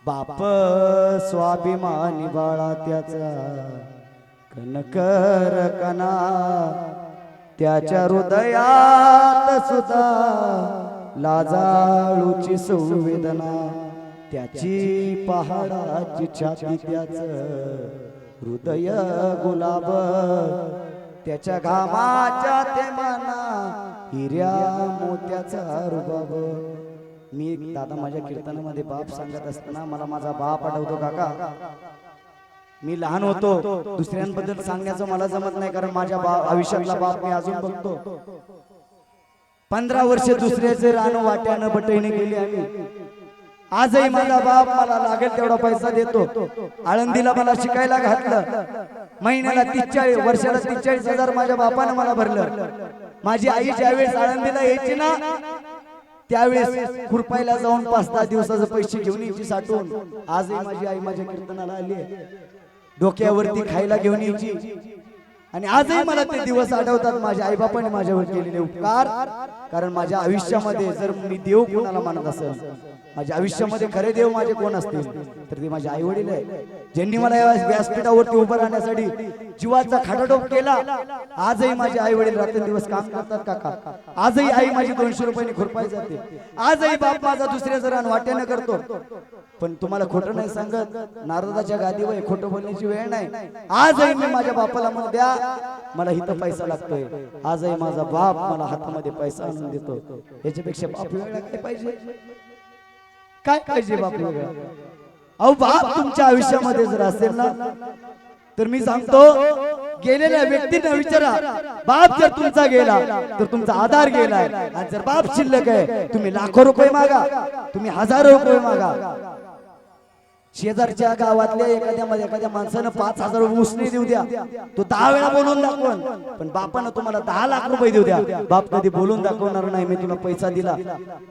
Speaker 1: बाप स्वाभिमानी बाळा त्याचा कणकर कणा, त्याच्या हृदयात सुद्धा लाजाळूची संवेदना, त्याची पहाडाची छाती त्याच हृदय गुलाब, त्याच्या घामाच्या ते मना हिऱ्या मोत्याचा रुबाब. मी दादा माझ्या कीर्तनामध्ये बाप सांगत असताना मला माझा बाप आठवतो. काका मी लहान होतो, दुसऱ्यांबद्दल सांगण्याचं मला जमत नाही, कारण माझ्या आयुष्यातला बाप मी अजून बघतो. 15 वर्ष दुसऱ्याचे रान वाट्यानं बटईने गेली आम्ही. आजही माझा बाप मला लागेल तेवढा पैसा देतो. आळंदीला मला शिकायला घातलं, महिन्याला 43 वर्षाला 43,000 माझ्या बापानं मला भरलं. माझी आई ज्यावेळेस आळंदीला यायची ना, त्यावेळेस खुरपायला जाऊन 5-10 दिवसाचे पैसे घेऊन यायची साठवून. आजही माझी आई माझ्या कीर्तनाला आली आहे, डोक्यावरती खायला घेऊन यायची. आणि आजही मला ते दिवस आठवतात, माझ्या आई बापाने माझ्यावर केलेले उपकार. कारण माझ्या आयुष्यामध्ये जर मी देव कोणाला मानत असेल, माझ्या आयुष्यामध्ये खरे देव माझे कोण असतील तर ते माझे आई वडील आहे, ज्यांनी मला या व्यासपीठावरती उभं राहण्यासाठी जीवाचा खाटाटोप केला. आजही माझे आई वडील रात्रंदिवस काम करतात काका. आजही आई माझी 200 रुपयांनी खुरपाय जाते. आजही बाप माझा दुसऱ्याचं रान वाट्यानं करतो. पण तुम्हाला खोटं नाही सांगत, नारदाच्या गादीवर खोटं बोलण्याची वेळ नाही. आजही मी माझ्या बापाला म्हणून द्या, मला इथं पैसा लागतोय. आजही माझा बाप मला हातामध्ये पैसा आणून देतो. याच्यापेक्षा बाप वेगळा काय पाहिजे, काय पाहिजे बाप वेगळा. अहो बाप तुमच्या आयुष्यामध्ये जर असेल ना, तर मी सांगतो गेलेल्या व्यक्तींना विचारा, बाप जर तुमचा गेला तर तुमचा आधार गेलाय. आणि जर बाप शिल्लक आहे, तुम्ही लाखो रुपये मागा, तुम्ही हजारो रुपये मागा. शेजारच्या गावातल्या एखाद्या माणसानं 5,000 उसने देऊ द्या, तो 10 वेळा बोलून दाखवून. पण बापानं तुम्हाला 10 लाख रुपये देऊ द्या, बाप कधी बोलून दाखवणार नाही मी तुला पैसा दिला,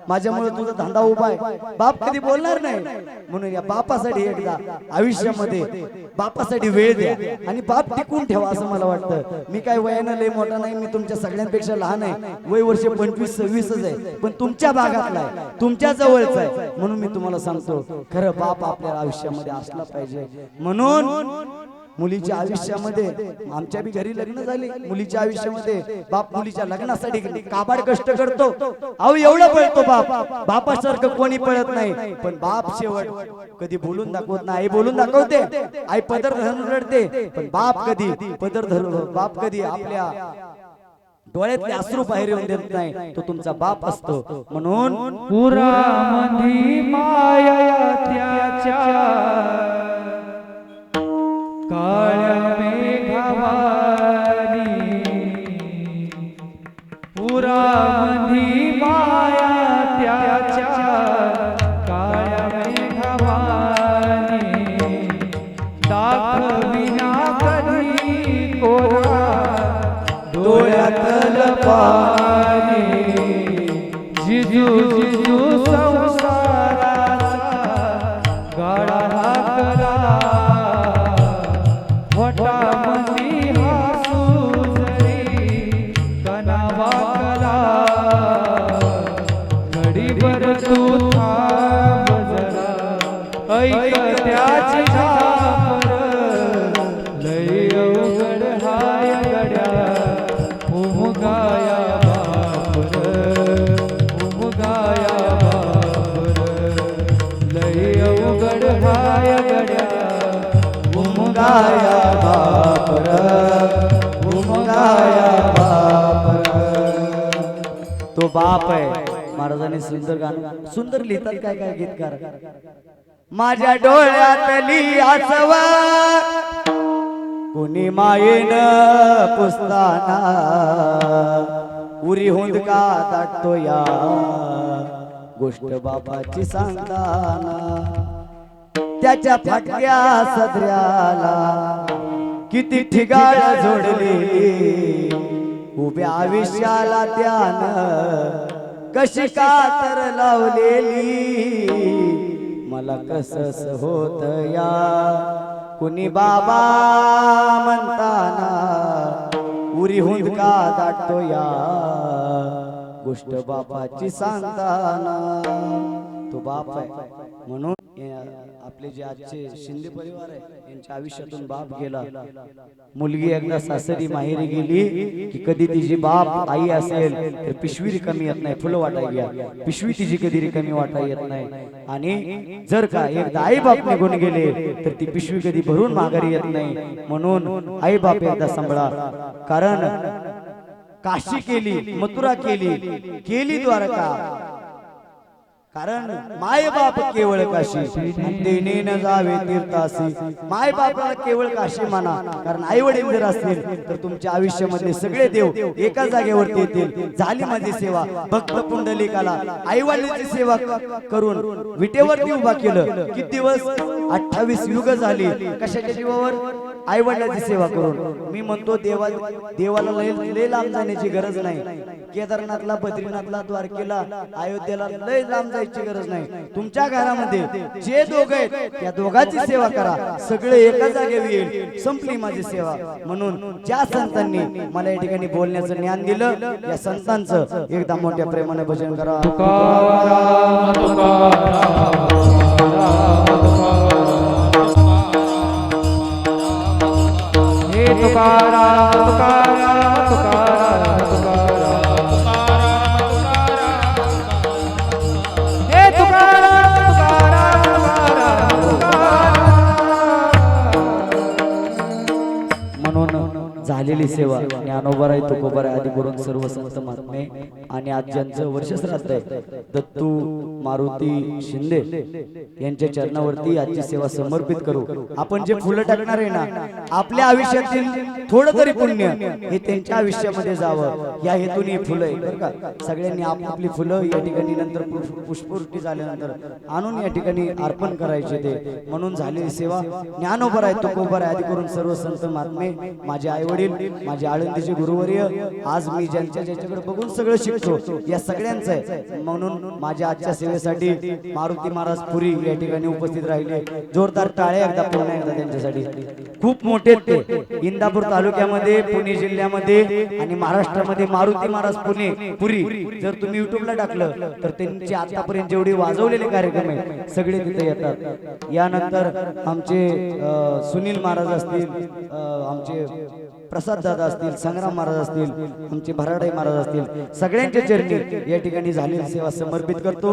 Speaker 1: माझ्यामुळे तुझा धंदा उभा आहे. बाप कधी बोलणार नाही. म्हणून या बापासाठी एकदा आयुष्यामध्ये बापासाठी वेळ द्या आणि बाप टिकून ठेवा असं मला वाटतं. मी काय वयानं लय मोठा नाही, मी तुमच्या सगळ्यांपेक्षा लहान आहे, वय वर्ष 25-26 आहे, पण तुमच्या भागातला आहे, तुमच्या जवळचा आहे. म्हणून मी तुम्हाला सांगतो, खरं बाप आपल्या आयुष्यामध्ये असला पाहिजे. म्हणून मुलीच्या आयुष्यामध्ये, आमच्या बी घरी लग्न झाली, मुलीच्या आयुष्यामध्ये बाप मुलीच्या लग्नासाठी काबाड कष्ट करतो. अहो एवढं पळतो बाप, बापासारखं कोणी पळत नाही. पण बाप शेवट कधी बोलून दाखवत नाही. आई बोलून दाखवते, आई पदर धरून रडते, पण बाप कधी पदर धरून, बाप कधी आपल्या डोळ्यातले अश्रू बाहेर येऊन देत नाही. तो तुमचा बाप असतो. म्हणून
Speaker 2: पुरामंदी माया त्याच्या, काळ्या मेघावानी, पुरामंदी माया त्याच्या, काळ्या मेघावानी, दाखविना कधी कोरा डोळ्यातल पाणी, जिजू जिजू संसाराचा गाडा हाकला, वटामंदी हसू जरी कणा वाकला, घडीभर तू थांब जरा, ऐक त्याची झापर, लय अवघड हाय गड्या, उमगाया बापर, उमगाया बापर, लय अवघड हाय गड्या,
Speaker 1: उमगाया बापर. बाप आहे महाराजांनी सुंदर गाणं सुंदर लिहितात काय काय गीतकार माझ्या डोळ्यातली आसवा कोणी मायेन पुसताना उरी हुंद का दाटतो या गोष्ट बापाची सांगताना त्याच्या फाटक्या सदऱ्याला किती ठिगाळ जोडली उभ्या आयुष्याला त्यानं कशी कातर लावलेली मला कसस होत या कुणी बाबा म्हणताना उरी हुंद का दाटतो या गोष्ट बापाची सांगताना तो बाप आहे म्हणून आपले जे आजचे शिंदे परिवार आहे यांच्या आयुष्यातून बाप गेला मुलगी एकदा सासरी माहेरी गेली की कधी तिची बाप आई असेल तर पिशवी रिकामी येत नाही फुलं वाटाय या पिशवी तिची कधी रिकामी वाटाय येत नाही आणि जर का एकदा आई बाप निघून गेले तर ती पिशवी कधी भरून माघारी येत नाही म्हणून आई बाप एकदा सांभाळा कारण काशी केली मथुरा केली द्वारका कारण माय बाप केवळ काशी तेने न जावे तीर्थासी माय बापाला केवळ काशी माना कारण आई वडील जर असतील तर तुमच्या आयुष्यामध्ये सगळे देव एका जागेवरती येतील झाली माझी सेवा भक्त पुंडलिकाला आई वडिलांची सेवा करून विटेवरती उभा केलं किती दिवस 28 युग झाली कशाच्या जीवावर आई वडिलांची सेवा करून मी म्हणतो देवाला लय लांब जाण्याची गरज नाही केदारनाथला बद्रीनाथला द्वारकेला अयोध्येला लय लांब जायची गरज नाही तुमच्या घरामध्ये जे दोघ आहेत त्या दोघांची सेवा करा सगळे एका जागेवर येईल संपली माझी सेवा म्हणून ज्या संतांनी मला या ठिकाणी बोलण्याचं ज्ञान दिलं या संतांचं एकदा मोठ्या प्रेमाने भजन करा
Speaker 2: तुकाराम तुकाराम तुकाराम हे तुकाराम
Speaker 1: म्हणून झालेली सेवा ज्ञानोबराय तुकोबराय आदी करून सर्व संत महात्मे आणि आज ज्यांचं वर्षश्राद्ध आहे दत्तू मारुती शिंदे यांच्या चरणावरती आजची सेवा समर्पित करू आपण जे फुलं टाकणार आहे ना आपल्या आयुष्यातील थोडं तरी पुण्य हे त्यांच्या आयुष्यामध्ये जावं या हेतूने फुलं आहे बरं का सगळ्यांनी आपापली फुलं या ठिकाणी नंतर पुष्पवृष्टी झाल्यानंतर आणून या ठिकाणी अर्पण करायचे ते म्हणून झालेली सेवा ज्ञानोबराय तुकोबराय आदी करून सर्व संत महात्मे माझे आई वडील माझे आळंदीचे गुरुवर्य आज मी ज्यांच्याकडे बघून सगळं शिकतो या सगळ्यांचं आहे म्हणून माझ्या आजच्या सेवेसाठी मारुती महाराज पुरी या ठिकाणी उपस्थित राहिले जोरदार टाळ्या एकदा पुन्हा एकदा त्यांच्यासाठी खूप मोठे ते इंदापूर तालुक्यामध्ये पुणे जिल्ह्यामध्ये आणि महाराष्ट्रामध्ये मारुती महाराज पुरी जर तुम्ही युट्यूबला टाकलं तर त्यांचे आतापर्यंत जेवढे वाजवलेले कार्यक्रम आहेत सगळे तिथे येतात यानंतर आमचे सुनील महाराज असतील आमचे प्रसाद दादा असतील संग्राम महाराज असतील आमचे भराडे महाराज असतील सगळ्यांच्या चरणी या ठिकाणी झालेली सेवा समर्पित करतो